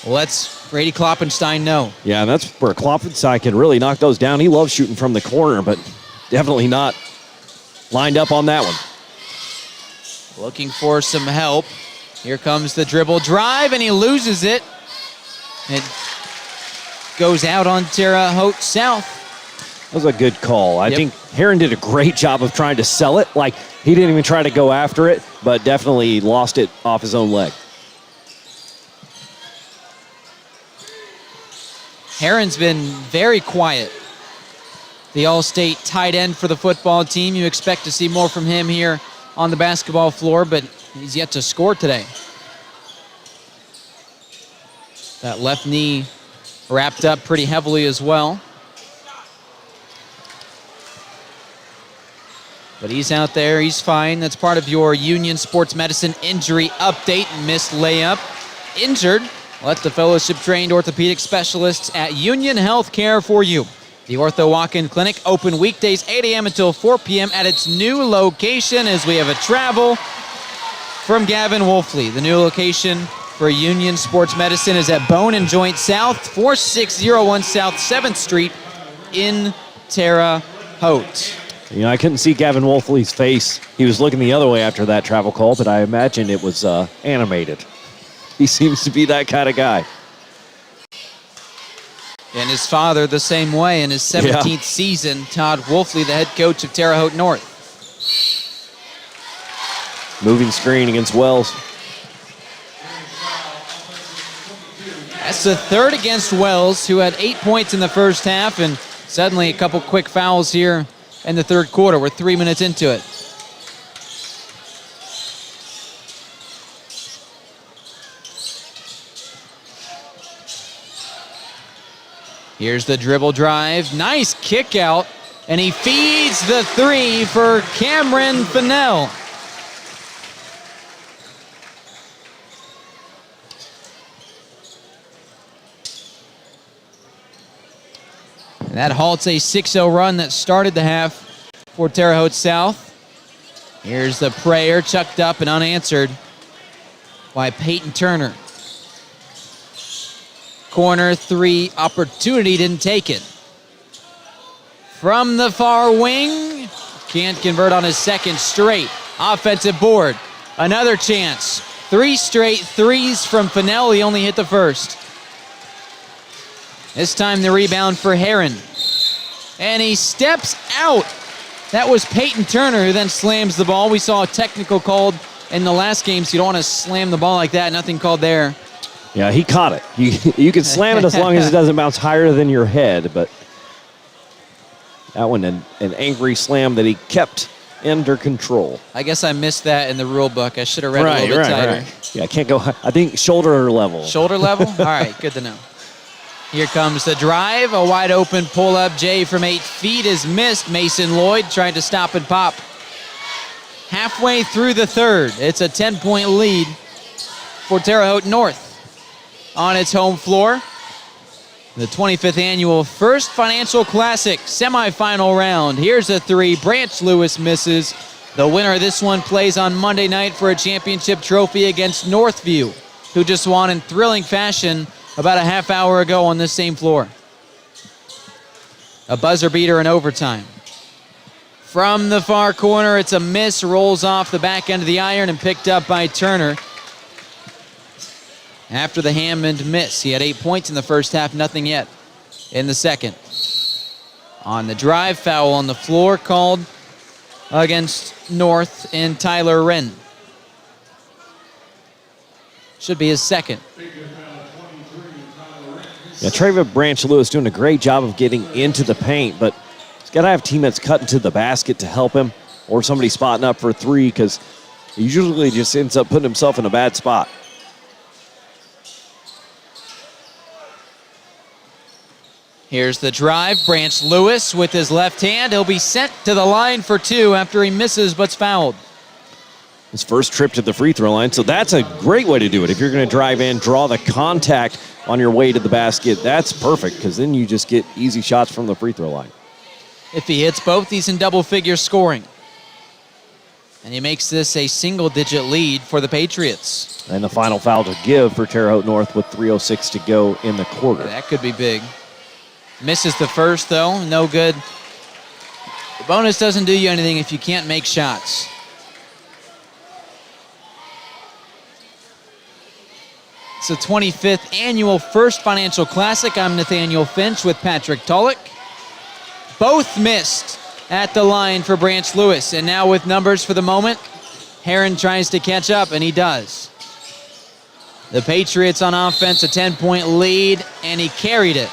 lets Brady Kloppenstein know. Yeah, and that's where Kloppenstein can really knock those down. He loves shooting from the corner, but definitely not lined up on that one. Looking for some help. Here comes the dribble drive, and he loses it. It goes out on Terre Haute South. That was a good call. I think Heron did a great job of trying to sell it. Like, he didn't even try to go after it, but definitely lost it off his own leg. Heron's been very quiet. The All-State tight end for the football team. You expect to see more from him here on the basketball floor, but he's yet to score today. That left knee wrapped up pretty heavily as well. But he's out there, he's fine. That's part of your Union Sports Medicine injury update. Missed layup. Injured. Let the fellowship-trained orthopedic specialists at Union Healthcare for you. The Ortho Walk-In Clinic open weekdays 8 a.m. until 4 p.m. at its new location as we have a travel from Gavin Wolfley. The new location for Union Sports Medicine is at Bone and Joint South, 4601 South 7th Street in Terre Haute. You know, I couldn't see Gavin Wolfley's face. He was looking the other way after that travel call, but I imagine it was animated. He seems to be that kind of guy. And his father the same way in his 17th season, Todd Wolfley, the head coach of Terre Haute North. Moving screen against Wells. That's the third against Wells, who had 8 points in the first half, and suddenly a couple quick fouls here in the third quarter. We're 3 minutes into it. Here's the dribble drive. Nice kick out. And he feeds the three for Cameron Fennell. And that halts a 6-0 run that started the half for Terre Haute South. Here's the prayer, chucked up and unanswered by Peyton Turner. Corner three opportunity, didn't take it. From the far wing, can't convert on his second straight. Offensive board, another chance. 3 straight threes from Fennell, he only hit the first. This time the rebound for Heron. And he steps out. That was Peyton Turner who then slams the ball. We saw a technical called in the last game, so you don't want to slam the ball like that. Nothing called there. Yeah, he caught it. You can slam it as long as it doesn't bounce higher than your head, but that one, an angry slam that he kept under control. I guess I missed that in the rule book. I should have read it a little bit tighter. Right. Yeah, I can't go, I think shoulder level. Shoulder level? All right, good to know. Here comes the drive. A wide open pull-up J from 8 feet is missed. Mason Lloyd tried to stop and pop. Halfway through the third, it's a 10-point lead for Terre Haute North on its home floor. The 25th annual First Financial Classic semifinal round. Here's a three. Branch Lewis misses. The winner of this one plays on Monday night for a championship trophy against Northview, who just won in thrilling fashion about a half hour ago on this same floor. A buzzer beater in overtime. From the far corner, it's a miss, rolls off the back end of the iron and picked up by Turner. After the Hammond miss, he had 8 points in the first half, nothing yet in the second. On the drive, foul on the floor called against North and Tyler Wren. Should be his second. Yeah, Trayvon Branch Lewis doing a great job of getting into the paint, but he's got to have teammates cut into the basket to help him, or somebody spotting up for three, because he usually just ends up putting himself in a bad spot. Here's the drive. Branch Lewis with his left hand. He'll be sent to the line for two after he misses but's fouled. His first trip to the free throw line, so that's a great way to do it. If you're going to drive in, draw the contact on your way to the basket, that's perfect, because then you just get easy shots from the free throw line. If he hits both, he's in double-figure scoring. And he makes this a single-digit lead for the Patriots. And the final foul to give for Terre Haute North with 3:06 to go in the quarter. That could be big. Misses the first, though. No good. The bonus doesn't do you anything if you can't make shots. It's the 25th annual First Financial Classic. I'm Nathaniel Finch with Patrick Tulloch. Both missed at the line for Branch Lewis. And now with numbers for the moment, Heron tries to catch up, and he does. The Patriots on offense, a 10-point lead, and he carried it.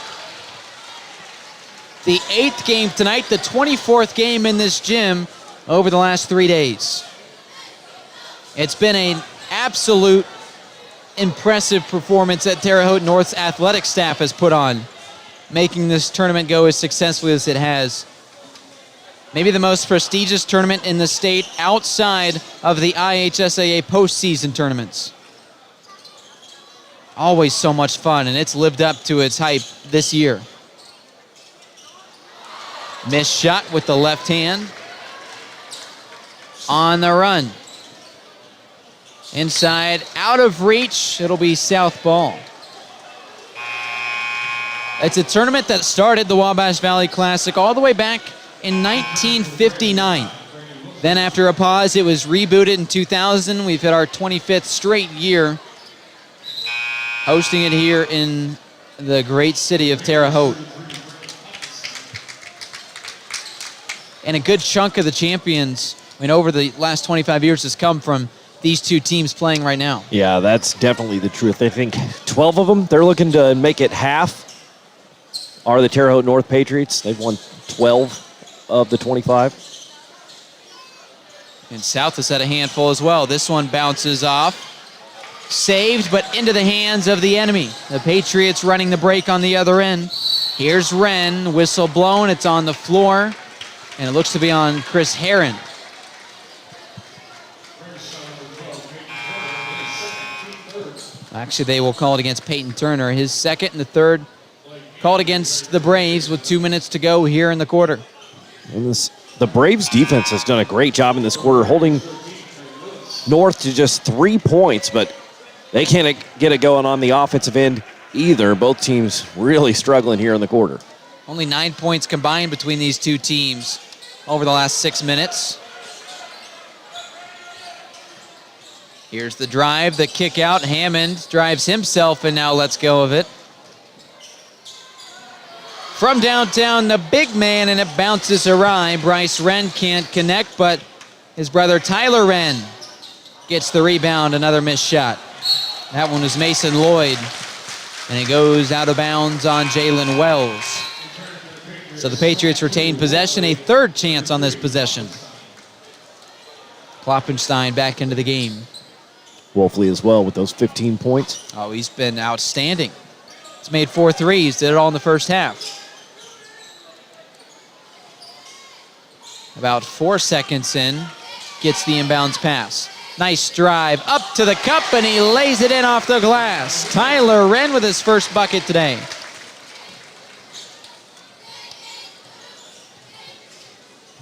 The 8th game tonight, the 24th game in this gym over the last 3 days. It's been an absolute impressive performance that Terre Haute North's athletic staff has put on, making this tournament go as successfully as it has. Maybe the most prestigious tournament in the state outside of the IHSAA postseason tournaments. Always so much fun, and it's lived up to its hype this year. Missed shot with the left hand. On the run. Inside, out of reach. It'll be south ball. It's a tournament that started the Wabash Valley Classic all the way back in 1959. Then after a pause, it was rebooted in 2000. We've hit our 25th straight year hosting it here in the great city of Terre Haute. And a good chunk of the champions, over the last 25 years has come from these two teams playing right now. Yeah, that's definitely the truth. I think 12 of them, they're looking to make it half, are the Terre Haute North Patriots. They've won 12 of the 25. And South has had a handful as well. This one bounces off. Saved, but into the hands of the enemy. The Patriots running the break on the other end. Here's Wren, whistle blown, it's on the floor, and it looks to be on Chris Herron. Actually, they will call it against Peyton Turner. His second and the third called against the Braves with 2 minutes to go here in the quarter. And the Braves defense has done a great job in this quarter, holding North to just 3 points, but they can't get it going on the offensive end either. Both teams really struggling here in the quarter. Only 9 points combined between these two teams over the last 6 minutes. Here's the drive, the kick out. Hammond drives himself and now lets go of it. From downtown, the big man, and it bounces awry. Bryce Wren can't connect, but his brother Tyler Wren gets the rebound. Another missed shot. That one was Mason Lloyd, and it goes out of bounds on Jalen Wells. So the Patriots retain possession, a third chance on this possession. Kloppenstein back into the game. Wolfley as well with those 15 points. Oh, he's been outstanding. He's made 4 threes, did it all in the first half. About 4 seconds in, gets the inbounds pass. Nice drive up to the cup, and he lays it in off the glass. Tyler Wren with his first bucket today.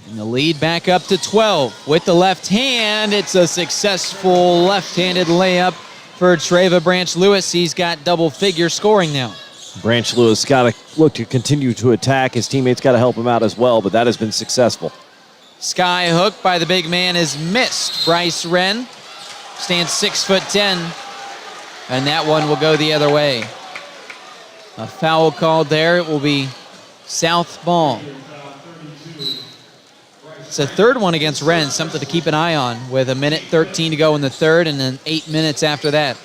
And the lead back up to 12 with the left hand. It's a successful left-handed layup for Treva Branch Lewis. He's got double-figure scoring now. Branch Lewis got to look to continue to attack. His teammates got to help him out as well, but that has been successful. Sky hook by the big man is missed. Bryce Wren stands 6'10", and that one will go the other way. A foul called there. It will be South ball. It's a third one against Wren, something to keep an eye on, with 1:13 to go in the third and then 8 minutes after that.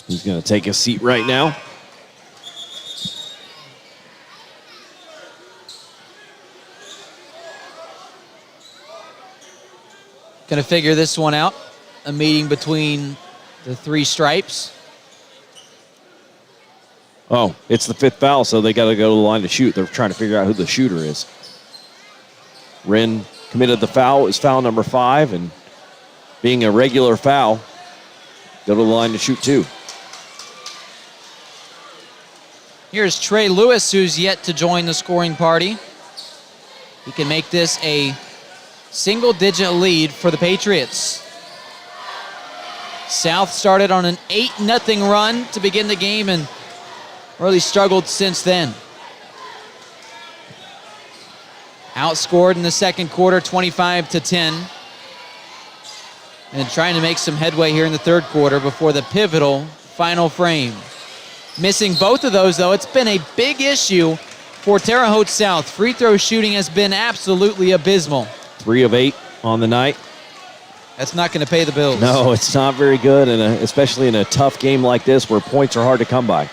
He's going to take a seat right now. Going to figure this one out. A meeting between the three stripes. Oh, it's the 5th foul, so they got to go to the line to shoot. They're trying to figure out who the shooter is. Wren committed the foul. It was foul number 5, and being a regular foul, go to the line to shoot 2. Here's Trey Lewis, who's yet to join the scoring party. He can make this a single-digit lead for the Patriots. South started on an 8-0 run to begin the game and really struggled since then. Outscored in the second quarter, 25-10. And trying to make some headway here in the third quarter before the pivotal final frame. Missing both of those, though. It's been a big issue for Terre Haute South. Free throw shooting has been absolutely abysmal. 3 of 8 on the night. That's not going to pay the bills. No, it's not very good, and especially in a tough game like this where points are hard to come by.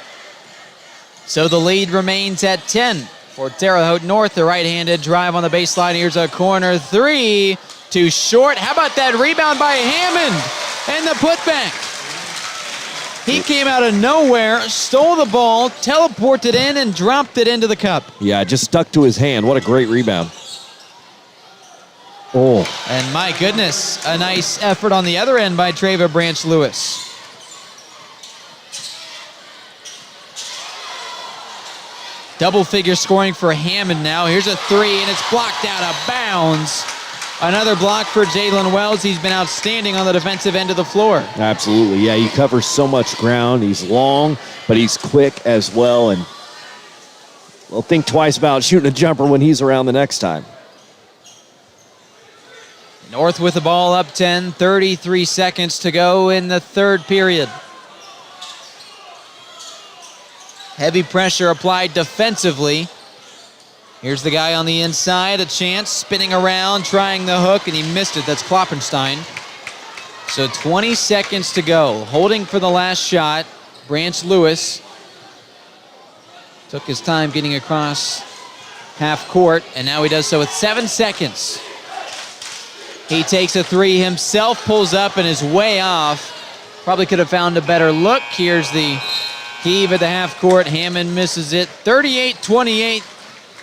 So the lead remains at 10 for Terre Haute North. The right-handed drive on the baseline. Here's a corner 3. Too short. How about that rebound by Hammond? And the putback. He came out of nowhere, stole the ball, teleported in, and dropped it into the cup. Yeah, just stuck to his hand. What a great rebound. Oh. And my goodness, a nice effort on the other end by Treva Branch Lewis. Double-figure scoring for Hammond now. Here's a 3, and it's blocked out of bounds. Another block for Jalen Wells. He's been outstanding on the defensive end of the floor. Absolutely, yeah. He covers so much ground. He's long, but he's quick as well. And we'll think twice about shooting a jumper when he's around the next time. North with the ball up 10, 33 seconds to go in the third period. Heavy pressure applied defensively. Here's the guy on the inside, a chance, spinning around, trying the hook, and he missed it. That's Kloppenstein. So 20 seconds to go. Holding for the last shot, Branch Lewis. Took his time getting across half court, and now he does so with 7 seconds. He takes a 3 himself, pulls up, and is way off. Probably could have found a better look. Here's the Heave at the half court. Hammond misses it. 38-28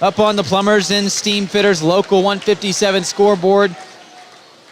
up on the Plumbers and Steamfitters Local 157 scoreboard.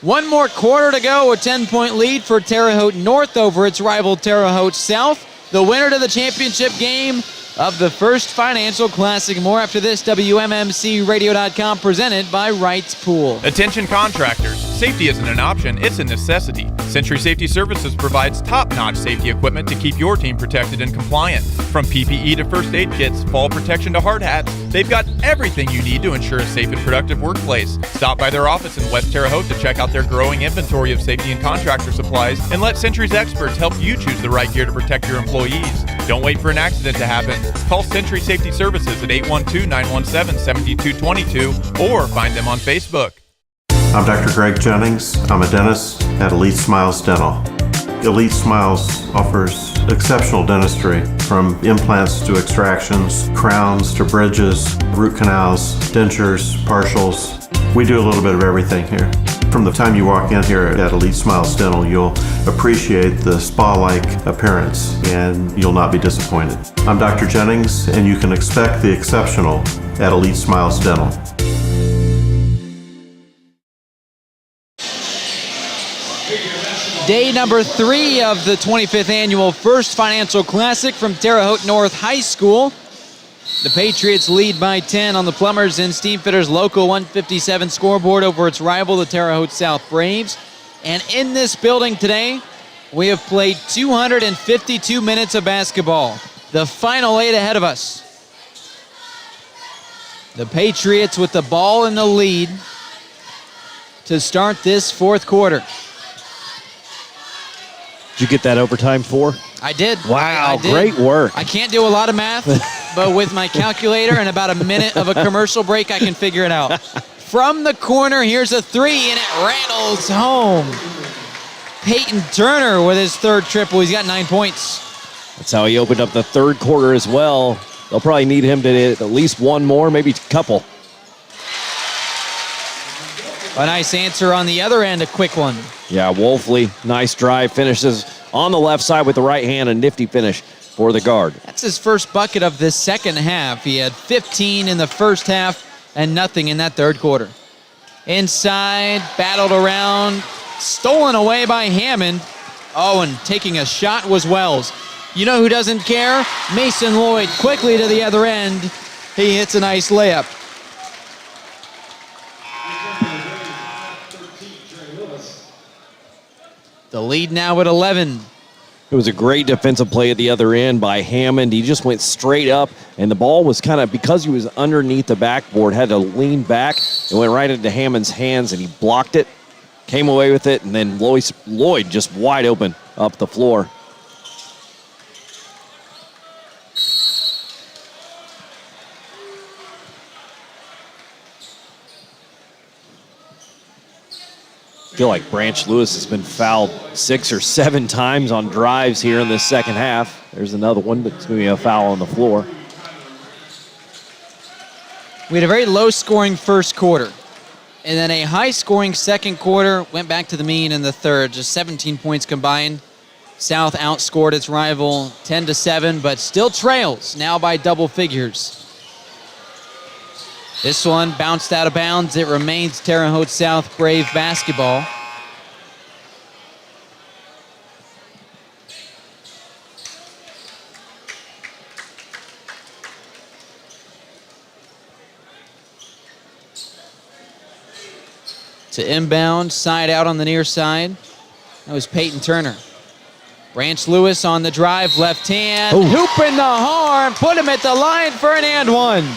One more quarter to go. A 10-point lead for Terre Haute North over its rival Terre Haute South. The winner to the championship game of the First Financial Classic. More after this. WMMCRadio.com presented by Wright's Pool. Attention contractors. Safety isn't an option, it's a necessity. Century Safety Services provides top-notch safety equipment to keep your team protected and compliant. From PPE to first aid kits, fall protection to hard hats, they've got everything you need to ensure a safe and productive workplace. Stop by their office in West Terre Haute to check out their growing inventory of safety and contractor supplies, and let Century's experts help you choose the right gear to protect your employees. Don't wait for an accident to happen. Call Century Safety Services at 812-917-7222 or find them on Facebook. I'm Dr. Greg Jennings. I'm a dentist at Elite Smiles Dental. Elite Smiles offers exceptional dentistry, from implants to extractions, crowns to bridges, root canals, dentures, partials. We do a little bit of everything here. From the time you walk in here at Elite Smiles Dental, you'll appreciate the spa-like appearance and you'll not be disappointed. I'm Dr. Jennings, and you can expect the exceptional at Elite Smiles Dental. Day number 3 of the 25th annual First Financial Classic from Terre Haute North High School. The Patriots lead by 10 on the Plumbers and Steamfitters Local 157 scoreboard over its rival, the Terre Haute South Braves. And in this building today, we have played 252 minutes of basketball. The final 8 ahead of us. The Patriots with the ball in the lead to start this fourth quarter. Did you get that overtime 4? I did. Wow, I did. great work. I can't do a lot of math, but with my calculator and about a minute of a commercial break, I can figure it out. From the corner, here's a 3, and it rattles home. Peyton Turner with his third triple. He's got 9 points. That's how he opened up the third quarter as well. They'll probably need him to hit at least one more, maybe a couple. A nice answer on the other end, a quick one. Yeah, Wolfley, nice drive, finishes on the left side with the right hand, a nifty finish for the guard. That's his first bucket of this second half. He had 15 in the first half and nothing in that third quarter. Inside, battled around, stolen away by Hammond. Oh, and taking a shot was Wells. You know who doesn't care? Mason Lloyd quickly to the other end. He hits a nice layup. The lead now at 11. It was a great defensive play at the other end by Hammond. He just went straight up, and the ball was kind of, because he was underneath the backboard, had to lean back. It went right into Hammond's hands, and he blocked it, came away with it, and then Lloyd just wide open up the floor. I feel like Branch Lewis has been fouled 6 or 7 times on drives here in this second half. There's another one, but it's going to be a foul on the floor. We had a very low-scoring first quarter, and then a high-scoring second quarter. Went back to the mean in the third, just 17 points combined. South outscored its rival 10-7, but still trails now by double figures. This one bounced out of bounds. It remains Terre Haute South Brave basketball. To inbound, side out on the near side. That was Peyton Turner. Branch Lewis on the drive, left hand. Ooh. Hoop in the horn, put him at the line for an and one.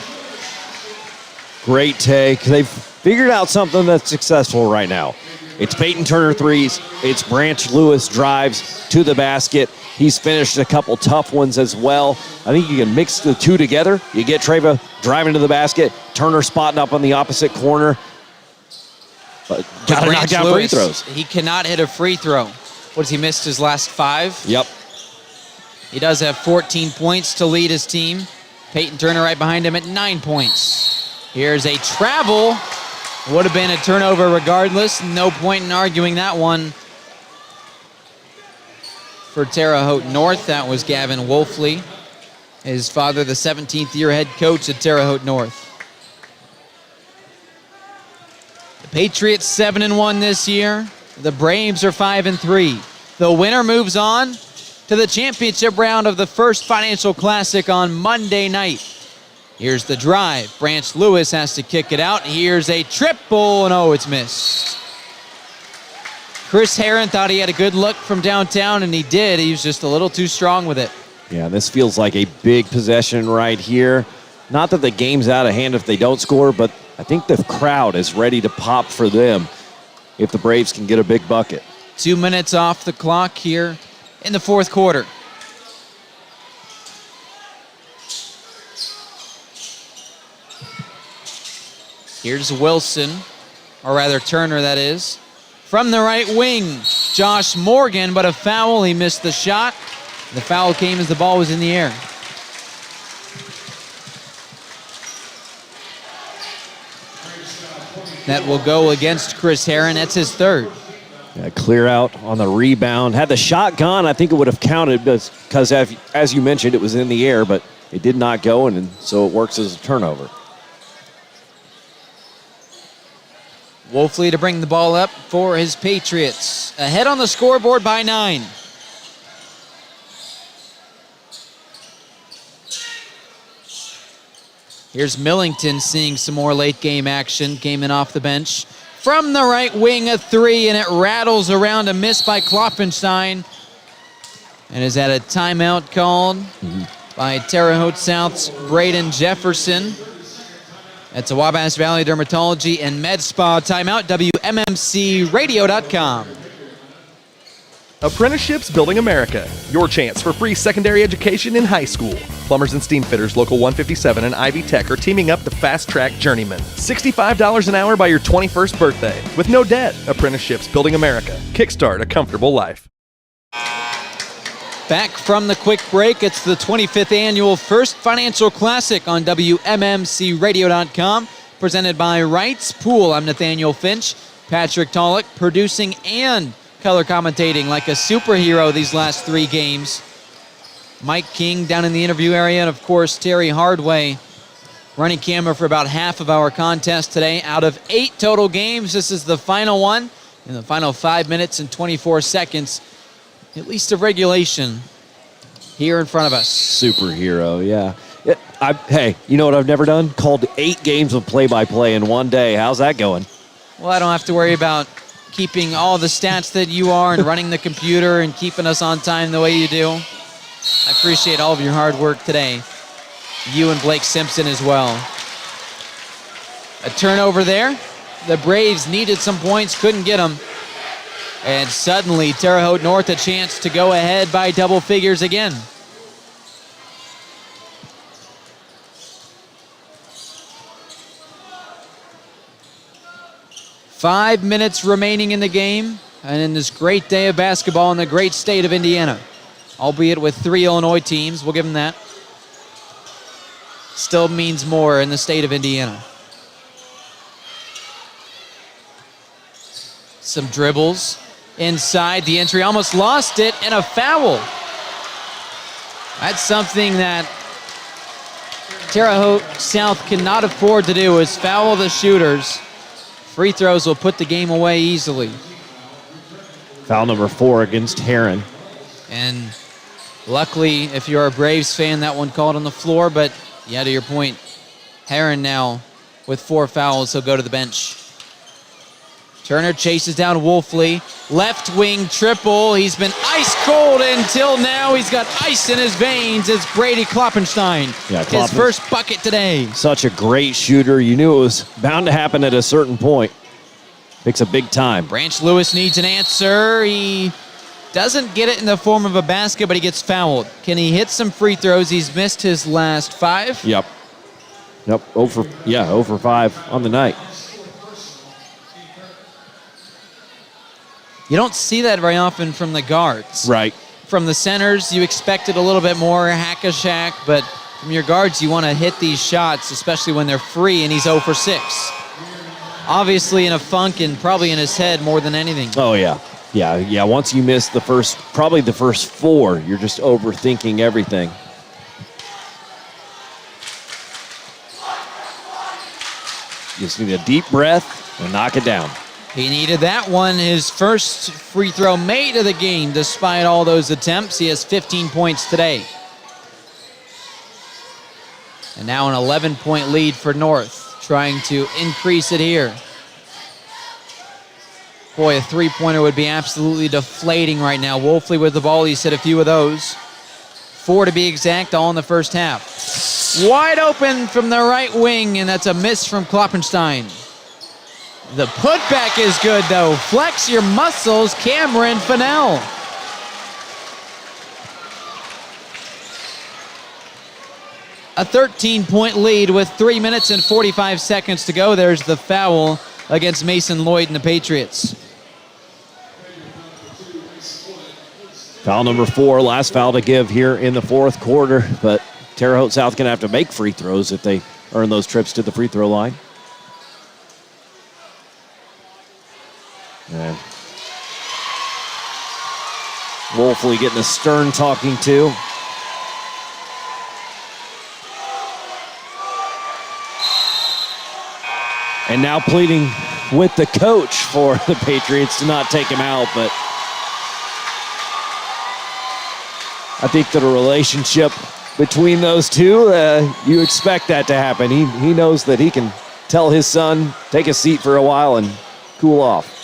Great take. They've figured out something that's successful right now. It's Peyton Turner threes. It's Branch Lewis drives to the basket. He's finished a couple tough ones as well. I think you can mix the two together. You get Treva driving to the basket, Turner spotting up on the opposite corner. But got to knock down free throws. He cannot hit a free throw. What has he missed his last 5? Yep. He does have 14 points to lead his team. Peyton Turner right behind him at 9 points. Here's a travel. Would have been a turnover regardless. No point in arguing that one. For Terre Haute North, that was Gavin Wolfley. His father, the 17th year head coach at Terre Haute North. The Patriots 7-1 this year. The Braves are 5-3. The winner moves on to the championship round of the First Financial Classic on Monday night. Here's the drive. Branch Lewis has to kick it out. Here's a triple, and oh, it's missed. Chris Herron thought he had a good look from downtown, and he did. He was just a little too strong with it. Yeah, this feels like a big possession right here. Not that the game's out of hand if they don't score, but I think the crowd is ready to pop for them if the Braves can get a big bucket. 2 minutes off the clock here in the fourth quarter. Here's Wilson, or rather Turner, that is. From the right wing, Josh Morgan, but a foul. He missed the shot. The foul came as the ball was in the air. That will go against Chris Herron. That's his third. Yeah, clear out on the rebound. Had the shot gone, I think it would have counted because, as you mentioned, it was in the air, but it did not go, and so it works as a turnover. Wolfley to bring the ball up for his Patriots. Ahead on the scoreboard by 9. Here's Millington seeing some more late game action. Came in off the bench. From the right wing, a three, and it rattles around, a miss by Klopfenstein. And is that a timeout called by Terre Haute South's Braden Jefferson? That's a Wabash Valley Dermatology and Med Spa timeout, WMMCRadio.com. Apprenticeships Building America, your chance for free secondary education in high school. Plumbers and Steam Fitters Local 157 and Ivy Tech are teaming up to fast-track journeyman. $65 an hour by your 21st birthday. With no debt, Apprenticeships Building America. Kickstart a comfortable life. Back from the quick break, it's the 25th annual First Financial Classic on WMMCRadio.com, presented by Wright's Pool. I'm Nathaniel Finch. Patrick Tolick producing and color commentating like a superhero these last 3 games. Mike King down in the interview area, and of course Terry Hardway running camera for about half of our contest today. Out of 8 total games, this is the final one in the final 5 minutes and 24 seconds. At least of regulation here in front of us. Superhero, yeah. Hey, you know what I've never done? Called 8 games of play-by-play in one day. How's that going? Well, I don't have to worry about keeping all the stats that you are and running the computer and keeping us on time the way you do. I appreciate all of your hard work today. You and Blake Simpson as well. A turnover there. The Braves needed some points, couldn't get them. And suddenly, Terre Haute North a chance to go ahead by double figures again. Five minutes remaining in the game, and in this great day of basketball in the great state of Indiana. Albeit with 3 Illinois teams, we'll give them that. Still means more in the state of Indiana. Some dribbles. Inside the entry, almost lost it, and a foul. That's something that Terre Haute South cannot afford to do, is foul the shooters. Free throws will put the game away easily. Foul number 4 against Herron. And luckily, if you're a Braves fan, that one called on the floor, but yeah, to your point, Herron now with 4 fouls, he'll go to the bench. Turner chases down Wolfley. Left wing triple. He's been ice cold until now. He's got ice in his veins. It's Brady Klopfenstein. Yeah, his first bucket today. Such a great shooter. You knew it was bound to happen at a certain point. Picks a big time. Branch Lewis needs an answer. He doesn't get it in the form of a basket, but he gets fouled. Can he hit some free throws? He's missed his last 5. Yep. 0 for 5 on the night. You don't see that very often from the guards. Right. From the centers, you expect it a little bit more hack-a-shack, but from your guards, you want to hit these shots, especially when they're free, and he's 0 for 6. Obviously in a funk and probably in his head more than anything. Oh, yeah. Yeah. Once you miss probably the first 4, you're just overthinking everything. You just need a deep breath and knock it down. He needed that one. His first free throw made of the game, despite all those attempts. He has 15 points today. And now an 11-point lead for North, trying to increase it here. Boy, a three-pointer would be absolutely deflating right now. Wolfley with the ball, he's hit a few of those. 4 to be exact, all in the first half. Wide open from the right wing, and that's a miss from Kloppenstein. The putback is good, though. Flex your muscles, Cameron Fennell. A 13-point lead with 3 minutes and 45 seconds to go. There's the foul against Mason Lloyd and the Patriots. Foul number 4, last foul to give here in the fourth quarter, but Terre Haute South going to have to make free throws if they earn those trips to the free throw line. And Wolfley getting a stern talking to. And now pleading with the coach for the Patriots to not take him out, but I think that a relationship between those two, you expect that to happen. He knows that he can tell his son, take a seat for a while and cool off.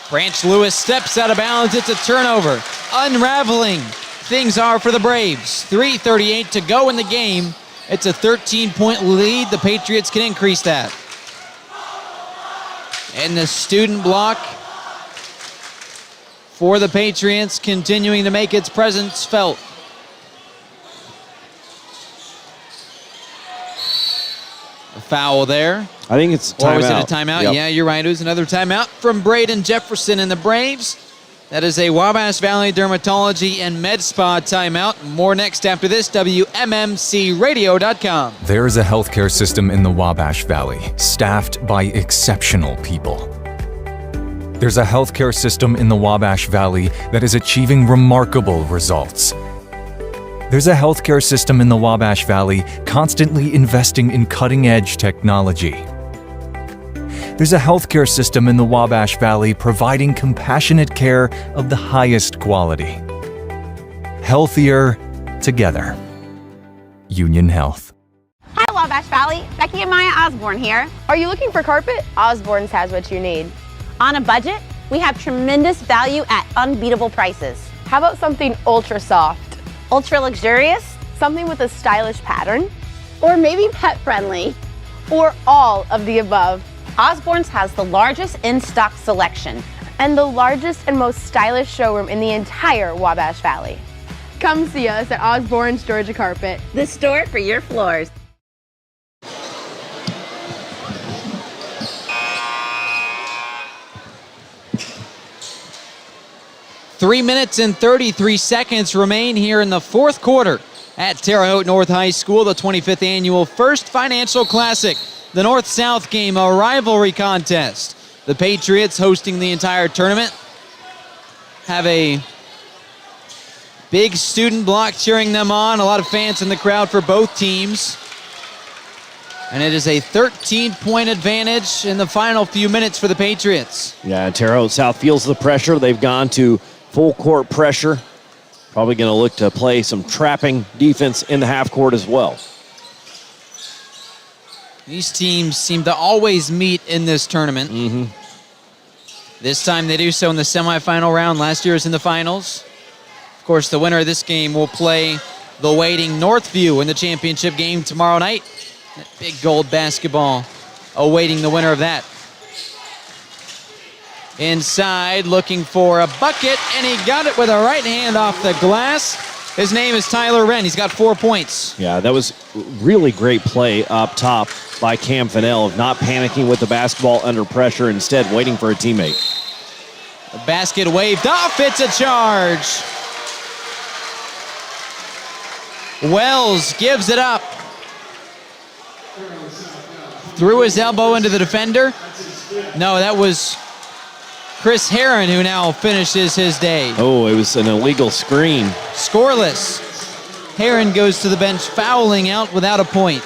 Branch Lewis steps out of bounds. It's a turnover. Unraveling things are for the Braves. 3:38 to go in the game. It's a 13-point lead. The Patriots can increase that. And the student block for the Patriots continuing to make its presence felt. A foul there. I think it's a timeout. Or was it a timeout? Yep. Yeah, you're right. It was another timeout from Braden Jefferson and the Braves. That is a Wabash Valley Dermatology and Med Spa timeout. More next after this, WMMCRadio.com. There is a healthcare system in the Wabash Valley, staffed by exceptional people. There's a healthcare system in the Wabash Valley that is achieving remarkable results. There's a healthcare system in the Wabash Valley constantly investing in cutting-edge technology. There's a healthcare system in the Wabash Valley providing compassionate care of the highest quality. Healthier together. Union Health. Hi, Wabash Valley. Becky and Maya Osborne here. Are you looking for carpet? Osborne's has what you need. On a budget, we have tremendous value at unbeatable prices. How about something ultra soft? Ultra luxurious? Something with a stylish pattern? Or maybe pet friendly. Or all of the above. Osborne's has the largest in-stock selection and the largest and most stylish showroom in the entire Wabash Valley. Come see us at Osborne's Georgia Carpet, the store for your floors. Three minutes and 33 seconds remain here in the fourth quarter at Terre Haute North High School, the 25th annual First Financial Classic. The North-South game, a rivalry contest. The Patriots hosting the entire tournament have a big student block cheering them on. A lot of fans in the crowd for both teams. And it is a 13-point advantage in the final few minutes for the Patriots. Yeah, Terre Haute South feels the pressure. They've gone to full court pressure. Probably going to look to play some trapping defense in the half court as well. These teams seem to always meet in this tournament. This time they do so in the semifinal round. Last year was in the finals. Of course, the winner of this game will play the waiting Northview in the championship game tomorrow night. That big gold basketball awaiting the winner of that. Inside, looking for a bucket, and he got it with a right hand off the glass. His name is Tyler Wren. He's got 4 points. Yeah, that was really great play up top by Cam Fennell of not panicking with the basketball under pressure, instead waiting for a teammate. The basket waved off. It's a charge. Wells gives it up. Threw his elbow into the defender. No, that was Chris Herron, who now finishes his day. Oh, it was an illegal screen. Scoreless. Herron goes to the bench, fouling out without a point.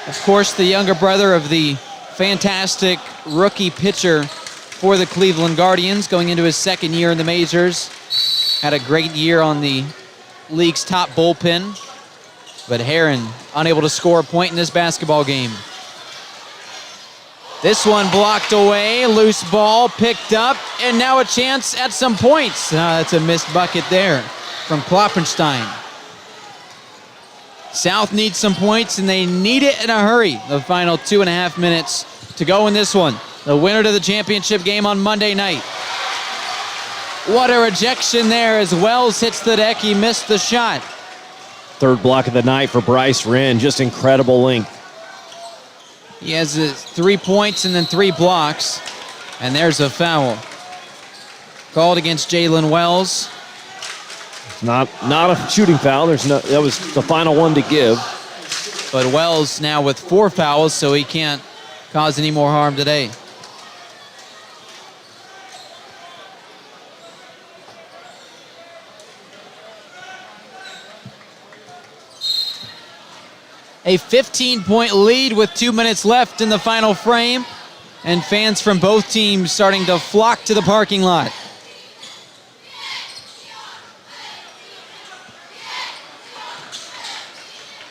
Of course, the younger brother of the fantastic rookie pitcher for the Cleveland Guardians, going into his second year in the majors. Had a great year on the league's top bullpen, but Heron unable to score a point in this basketball game. This one blocked away, loose ball picked up, and now a chance at some points. That's a missed bucket there from Kloppenstein. South needs some points, and they need it in a hurry. The final 2.5 minutes to go in this one. The winner to the championship game on Monday night. What a rejection there as Wells hits the deck. He missed the shot. Third block of the night for Bryce Wren. Just incredible length. He has 3 points and then 3 blocks. And there's a foul called against Jalen Wells. Not a shooting foul. That was the final one to give. But Wells now with 4 fouls, so he can't cause any more harm today. A 15-point lead with 2 minutes left in the final frame, and fans from both teams starting to flock to the parking lot.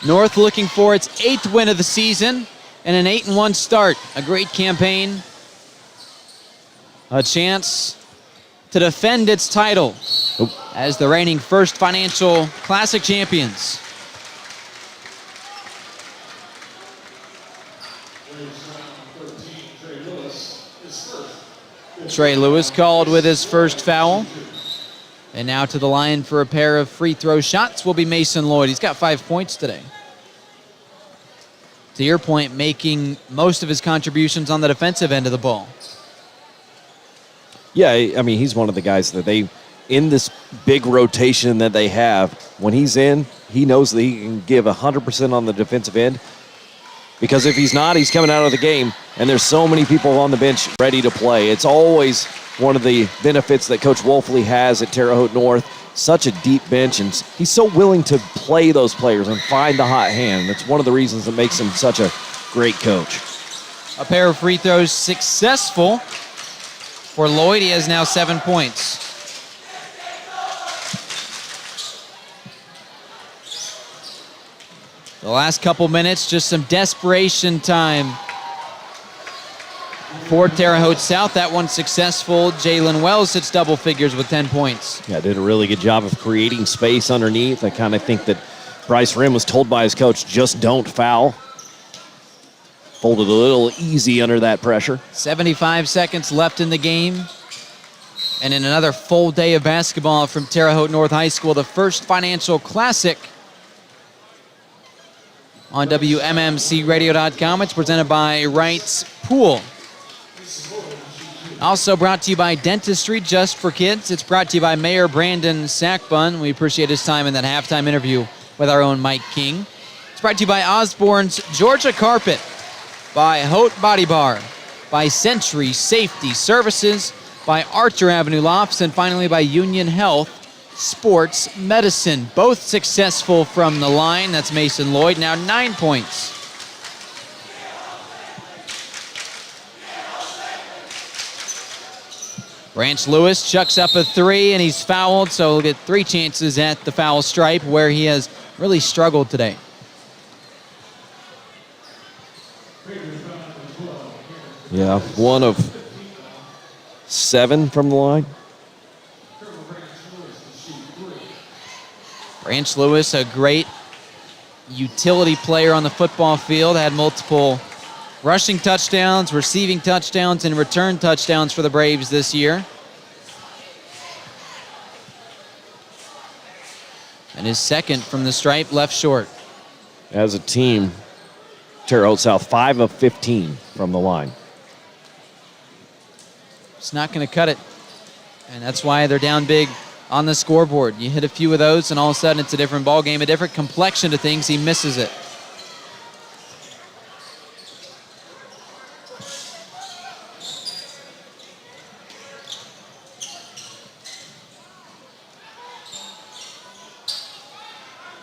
North looking for its 8th win of the season and an 8-1 start. A great campaign. A chance to defend its title as the reigning First Financial Classic champions. Trey Lewis called with his first foul. And now to the line for a pair of free throw shots will be Mason Lloyd. He's got 5 points today. To your point, making most of his contributions on the defensive end of the ball. Yeah, I mean, he's one of the guys that in this big rotation that they have, when he's in, he knows that he can give 100% on the defensive end. Because if he's not, he's coming out of the game, and there's so many people on the bench ready to play. It's always one of the benefits that Coach Wolfley has at Terre Haute North. Such a deep bench, and he's so willing to play those players and find the hot hand. That's one of the reasons that makes him such a great coach. A pair of free throws successful for Lloyd. He has now 7 points. The last couple minutes, just some desperation time for Terre Haute South. That one successful. Jalen Wells hits double figures with 10 points. Yeah, did a really good job of creating space underneath. I kind of think that Bryce Wren was told by his coach, just don't foul. Folded a little easy under that pressure. 75 seconds left in the game. And in another full day of basketball from Terre Haute North High School, the First Financial Classic on WMMCRadio.com. It's presented by Wright's Pool. Also brought to you by Dentistry Just for Kids. It's brought to you by Mayor Brandon Sackbun. We appreciate his time in that halftime interview with our own Mike King. It's brought to you by Osborne's Georgia Carpet, by Haute Body Bar, by Century Safety Services, by Archer Avenue Lofts, and finally by Union Health Sports Medicine. Both successful from the line. That's Mason Lloyd, now 9 points. Branch Lewis chucks up a 3, and he's fouled, so he'll get 3 chances at the foul stripe, where he has really struggled today. Yeah, 1 of 7 from the line. Branch Lewis, a great utility player on the football field, had multiple rushing touchdowns, receiving touchdowns, and return touchdowns for the Braves this year. And his second from the stripe, left short. As a team, Terre Haute South, 5 of 15 from the line. It's not going to cut it. And that's why they're down big on the scoreboard. You hit a few of those, and all of a sudden it's a different ball game, a different complexion to things. He misses it.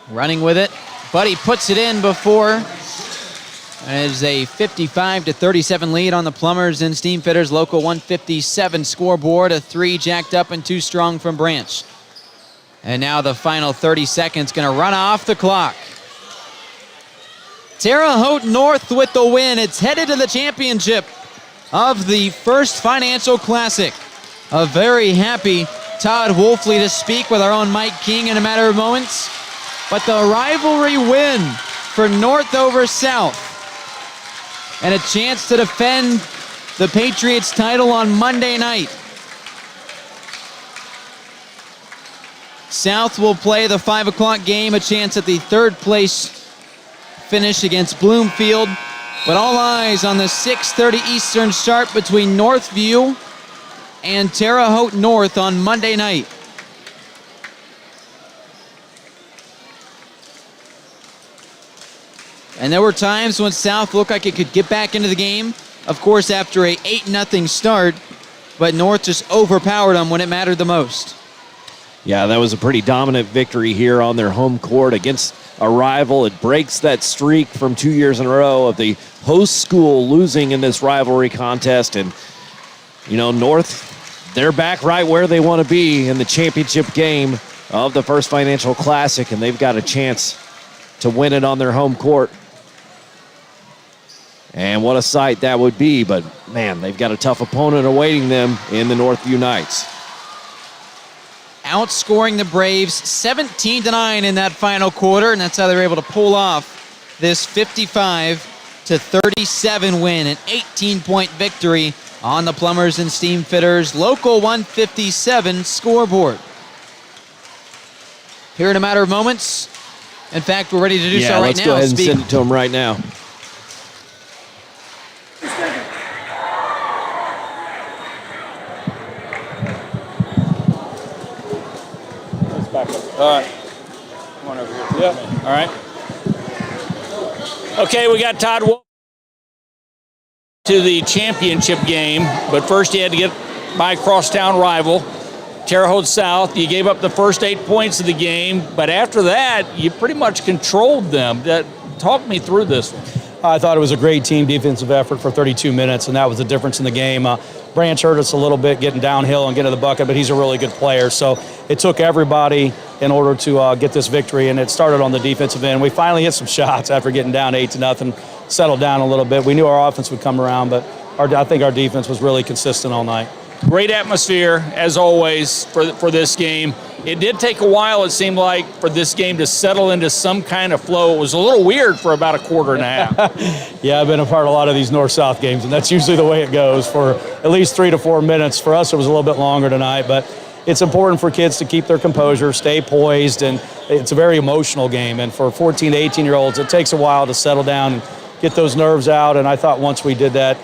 Running with it, but he puts it in before And it is a 55-37 lead on the Plumbers and Steamfitters Local 157 scoreboard. A 3 jacked up and 2 strong from Branch. And now the final 30 seconds going to run off the clock. Terre Haute North with the win. It's headed to the championship of the First Financial Classic. A very happy Todd Wolfley to speak with our own Mike King in a matter of moments. But the rivalry win for North over South. And a chance to defend the Patriots title on Monday night. South will play the 5 o'clock game, a chance at the 3rd place finish against Bloomfield. But all eyes on the 6:30 Eastern start between Northview and Terre Haute North on Monday night. And there were times when South looked like it could get back into the game. Of course, after a 8-0 start, but North just overpowered them when it mattered the most. Yeah, that was a pretty dominant victory here on their home court against a rival. It breaks that streak from 2 years in a row of the host school losing in this rivalry contest. And, you know, North, they're back right where they want to be in the championship game of the First Financial Classic, and they've got a chance to win it on their home court. And what a sight that would be, but man, they've got a tough opponent awaiting them in the Northview Knights. Outscoring the Braves 17-9 in that final quarter, and that's how they were able to pull off this 55-37 win, an 18-point victory on the Plumbers and Steamfitters Local 157 scoreboard. Here in a matter of moments, in fact, we're ready to do so right now. Let's go ahead and send it to them right now. All right. Come on over here. Yeah. All right. Okay, we got Todd Wolf to the championship game, but first he had to get by crosstown rival, Terre Haute South. You gave up the first 8 points of the game, but after that, you pretty much controlled them. Talk me through this one. I thought it was a great team defensive effort for 32 minutes, and that was the difference in the game. Branch hurt us a little bit getting downhill and getting to the bucket, but he's a really good player. So it took everybody in order to get this victory, and it started on the defensive end. We finally hit some shots after getting down 8-0, settled down a little bit. We knew our offense would come around, but I think our defense was really consistent all night. Great atmosphere, as always, for this game. It did take a while, it seemed like, for this game to settle into some kind of flow. It was a little weird for about a quarter and a half. Yeah, I've been a part of a lot of these North-South games, and that's usually the way it goes for at least 3 to 4 minutes. For us, it was a little bit longer tonight, but it's important for kids to keep their composure, stay poised, and it's a very emotional game. And for 14 to 18-year-olds, it takes a while to settle down and get those nerves out, and I thought once we did that,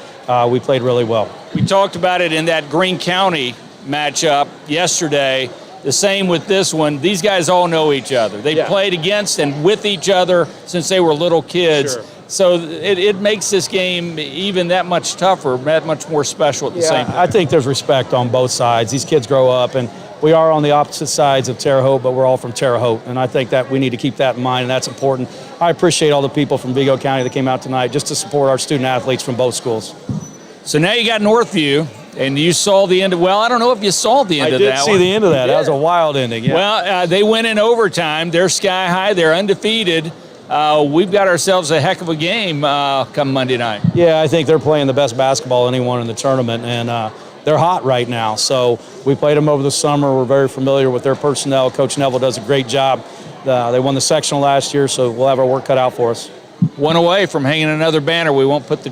we played really well. We talked about it in that Greene County matchup yesterday. The same with this one. These guys all know each other. They've played against and with each other since they were little kids. Sure. So it makes this game even that much tougher, that much more special at the same time. I think there's respect on both sides. These kids grow up, and we are on the opposite sides of Terre Haute, but we're all from Terre Haute, and I think that we need to keep that in mind, and that's important. I appreciate all the people from Vigo County that came out tonight just to support our student athletes from both schools. So now you got Northview, and you saw the end of, well, I don't know if you saw the end of that. I did see the end of that. That was a wild ending. Yeah. Well, they went in overtime. They're sky high. They're undefeated. We've got ourselves a heck of a game come Monday night. Yeah, I think they're playing the best basketball anyone in the tournament, and they're hot right now. So we played them over the summer. We're very familiar with their personnel. Coach Neville does a great job. They won the sectional last year, so we'll have our work cut out for us. One away from hanging another banner. We won't put the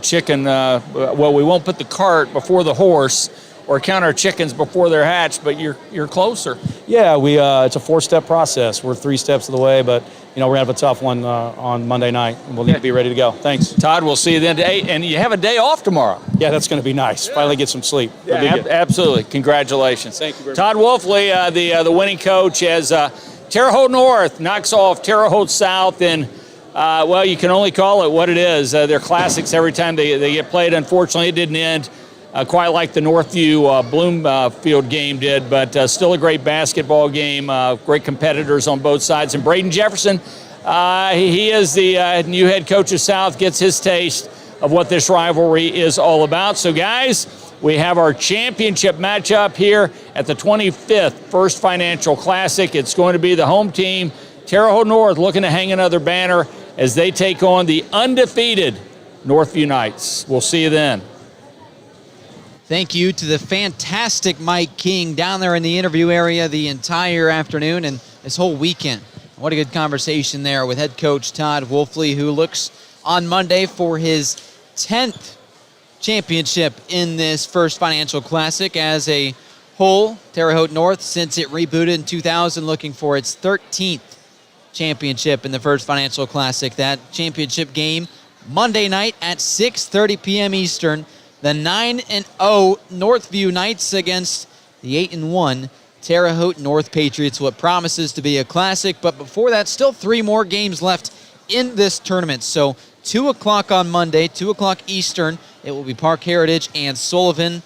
we won't put the cart before the horse or count our chickens before they're hatched, but you're closer. Yeah, it's a 4-step process. We're 3 steps of the way, but we're going to have a tough one on Monday night, and we'll need to be ready to go. Thanks. Todd, we'll see you then today, and you have a day off tomorrow. Yeah, that's going to be nice. Finally get some sleep. Yeah, absolutely. Congratulations. Thank you very much. Todd Wolfley, the winning coach, as Terre Haute North knocks off Terre Haute South in well, you can only call it what it is. They're classics every time they get played. Unfortunately, it didn't end quite like the Northview Bloomfield game did, but still a great basketball game. Great competitors on both sides. And Braden Jefferson He is the new head coach of South, gets his taste of what this rivalry is all about. So, guys, we have our championship matchup here at the 25th First Financial Classic. It's going to be the home team, Terre Haute North, looking to hang another banner as they take on the undefeated Northview Knights. We'll see you then. Thank you to the fantastic Mike King down there in the interview area the entire afternoon and this whole weekend. What a good conversation there with head coach Todd Wolfley, who looks on Monday for his 10th championship in this First Financial Classic as a whole. Terre Haute North, since it rebooted in 2000, looking for its 13th championship in the First Financial Classic. That championship game Monday night at 6:30 p.m. Eastern. The 9-0 Northview Knights against the 8-1 Terre Haute North Patriots. What promises to be a classic, but before that, still 3 more games left in this tournament. So 2 o'clock on Monday, 2 o'clock Eastern. It will be Park Heritage and Sullivan.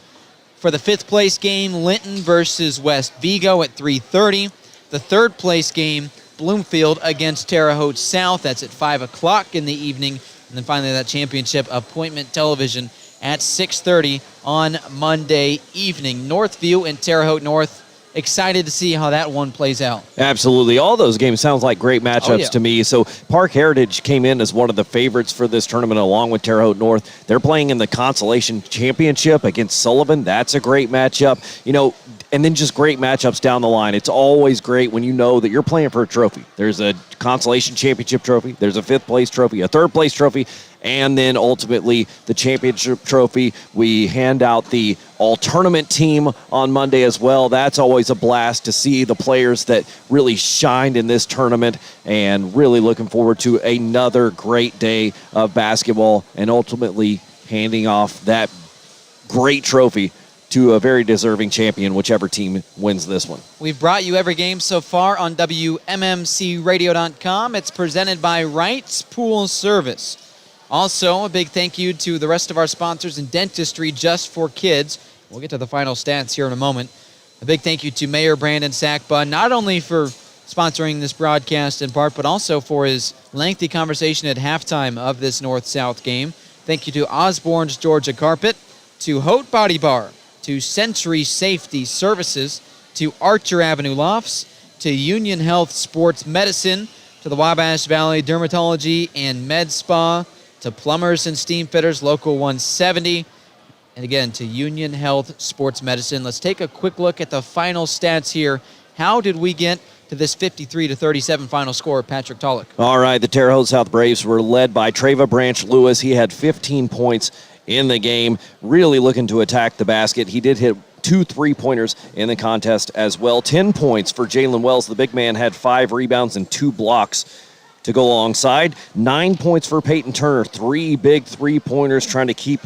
For the 5th place game, Linton versus West Vigo at 3:30. The 3rd place game, Bloomfield against Terre Haute South. That's at 5 o'clock in the evening. And then finally that championship appointment television at 6:30 on Monday evening. Northview and Terre Haute North. Excited to see how that one plays out. Absolutely. All those games sounds like great matchups to me. So Park Heritage came in as one of the favorites for this tournament along with Terre Haute North. They're playing in the Consolation Championship against Sullivan. That's a great matchup. You know, and then just great matchups down the line. It's always great when you know that you're playing for a trophy. There's a Consolation Championship trophy. There's a 5th place trophy, a 3rd place trophy, and then ultimately the championship trophy. We hand out the all-tournament team on Monday as well. That's always a blast to see the players that really shined in this tournament, and really looking forward to another great day of basketball and ultimately handing off that great trophy to a very deserving champion, whichever team wins this one. We've brought you every game so far on WMMCRadio.com. It's presented by Wright's Pool Service. Also, a big thank you to the rest of our sponsors in dentistry just for kids. We'll get to the final stats here in a moment. A big thank you to Mayor Brandon Sackbun, not only for sponsoring this broadcast in part, but also for his lengthy conversation at halftime of this North-South game. Thank you to Osborne's Georgia Carpet, to Haute Body Bar, to Century Safety Services, to Archer Avenue Lofts, to Union Health Sports Medicine, to the Wabash Valley Dermatology and Med Spa, to Plumbers and Steam Fitters, Local 170, and again, to Union Health Sports Medicine. Let's take a quick look at the final stats here. How did we get to this 53-37 final score, Patrick Tulloch? All right, the Terre Haute South Braves were led by Treva Branch Lewis. He had 15 points in the game, really looking to attack the basket. He did hit 2 3-pointers in the contest as well. 10 points for Jalen Wells. The big man had 5 rebounds and 2 blocks to go alongside. 9 points for Peyton Turner. 3 big 3-pointers trying to keep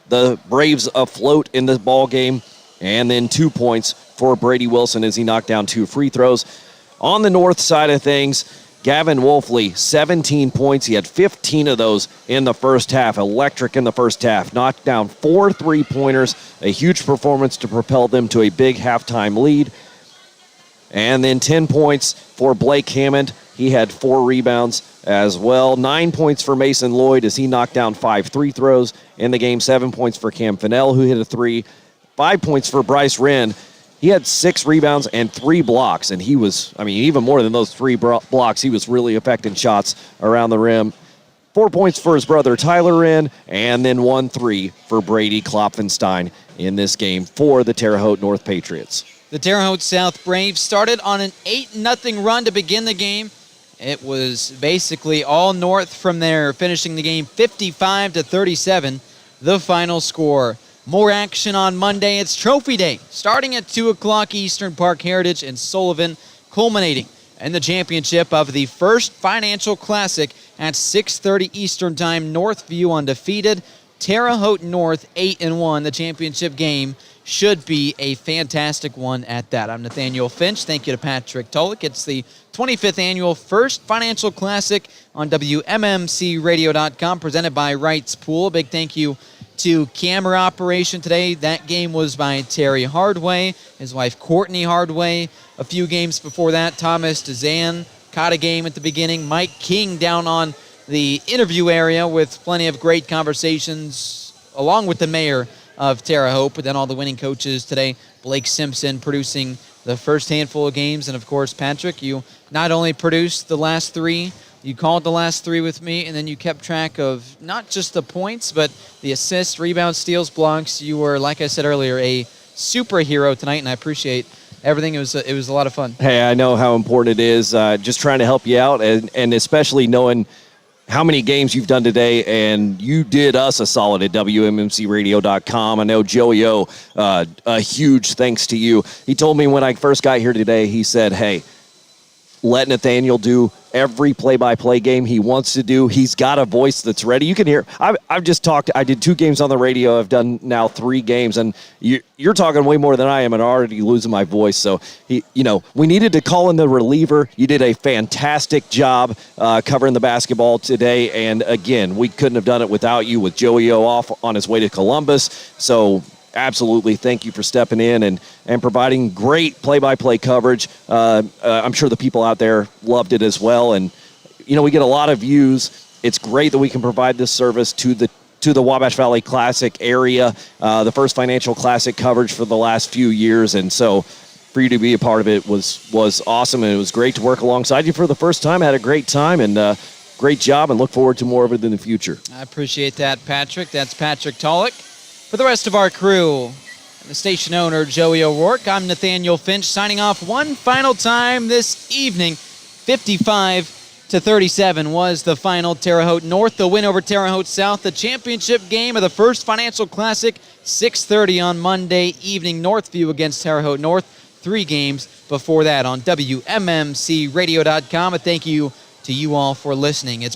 the Braves afloat in the ball game. And then 2 points for Brady Wilson as he knocked down 2 free throws. On the north side of things, Gavin Wolfley, 17 points. He had 15 of those in the first half. Electric in the first half. Knocked down 4 3-pointers. A huge performance to propel them to a big halftime lead. And then 10 points for Blake Hammond. He had 4 rebounds as well. 9 points for Mason Lloyd as he knocked down 5 free throws in the game. 7 points for Cam Fennell, who hit a 3. 5 points for Bryce Wren. He had 6 rebounds and 3 blocks, and he was, even more than those 3 blocks, he was really affecting shots around the rim. 4 points for his brother Tyler Wren, and then 1 3 for Brady Klopfenstein in this game for the Terre Haute North Patriots. The Terre Haute South Braves started on an 8-0 run to begin the game. It was basically all north from there, finishing the game 55-37, the final score. More action on Monday. It's Trophy Day, starting at 2 o'clock Eastern. Park Heritage and Sullivan, culminating in the championship of the First Financial Classic at 6:30 Eastern Time. Northview undefeated. Terre Haute North 8-1. The championship game should be a fantastic one at that. I'm Nathaniel Finch. Thank you to Patrick Tulloch. It's the 25th annual First Financial Classic on WMMCRadio.com, presented by Wright's Pool. Big thank you to camera operation today. That game was by Terry Hardway, his wife Courtney Hardway. A few games before that, Thomas DeZan caught a game at the beginning. Mike King down on the interview area with plenty of great conversations, along with the mayor of Terre Haute, but then all the winning coaches today. Blake Simpson producing the first handful of games. And, of course, Patrick, you not only produced the last 3, you called the last 3 with me, and then you kept track of not just the points, but the assists, rebounds, steals, blocks. You were, like I said earlier, a superhero tonight, and I appreciate everything. It was a lot of fun. Hey, I know how important it is, just trying to help you out, and especially knowing how many games you've done today, and you did us a solid at WMMCradio.com. I know Joey O, a huge thanks to you. He told me when I first got here today, he said, hey, let Nathaniel do every play-by-play game he wants to do. He's got a voice that's ready. You can hear. I've just talked. I did 2 games on the radio. I've done now 3 games, and you're talking way more than I am, and I'm already losing my voice. So we needed to call in the reliever. You did a fantastic job covering the basketball today, and again, we couldn't have done it without you. With Joey O off on his way to Columbus, so. Absolutely. Thank you for stepping in and providing great play-by-play coverage. I'm sure the people out there loved it as well. And, we get a lot of views. It's great that we can provide this service to the Wabash Valley Classic area, the first financial classic coverage for the last few years. And so for you to be a part of it was awesome. And it was great to work alongside you for the first time. I had a great time and great job, and look forward to more of it in the future. I appreciate that, Patrick. That's Patrick Tulloch. For the rest of our crew, and the station owner, Joey O'Rourke, I'm Nathaniel Finch, signing off one final time this evening. 55-37 was the final. Terre Haute North, the win over Terre Haute South, the championship game of the first Financial Classic, 6:30 on Monday evening. Northview against Terre Haute North, 3 games before that on WMMCradio.com. And thank you to you all for listening. It's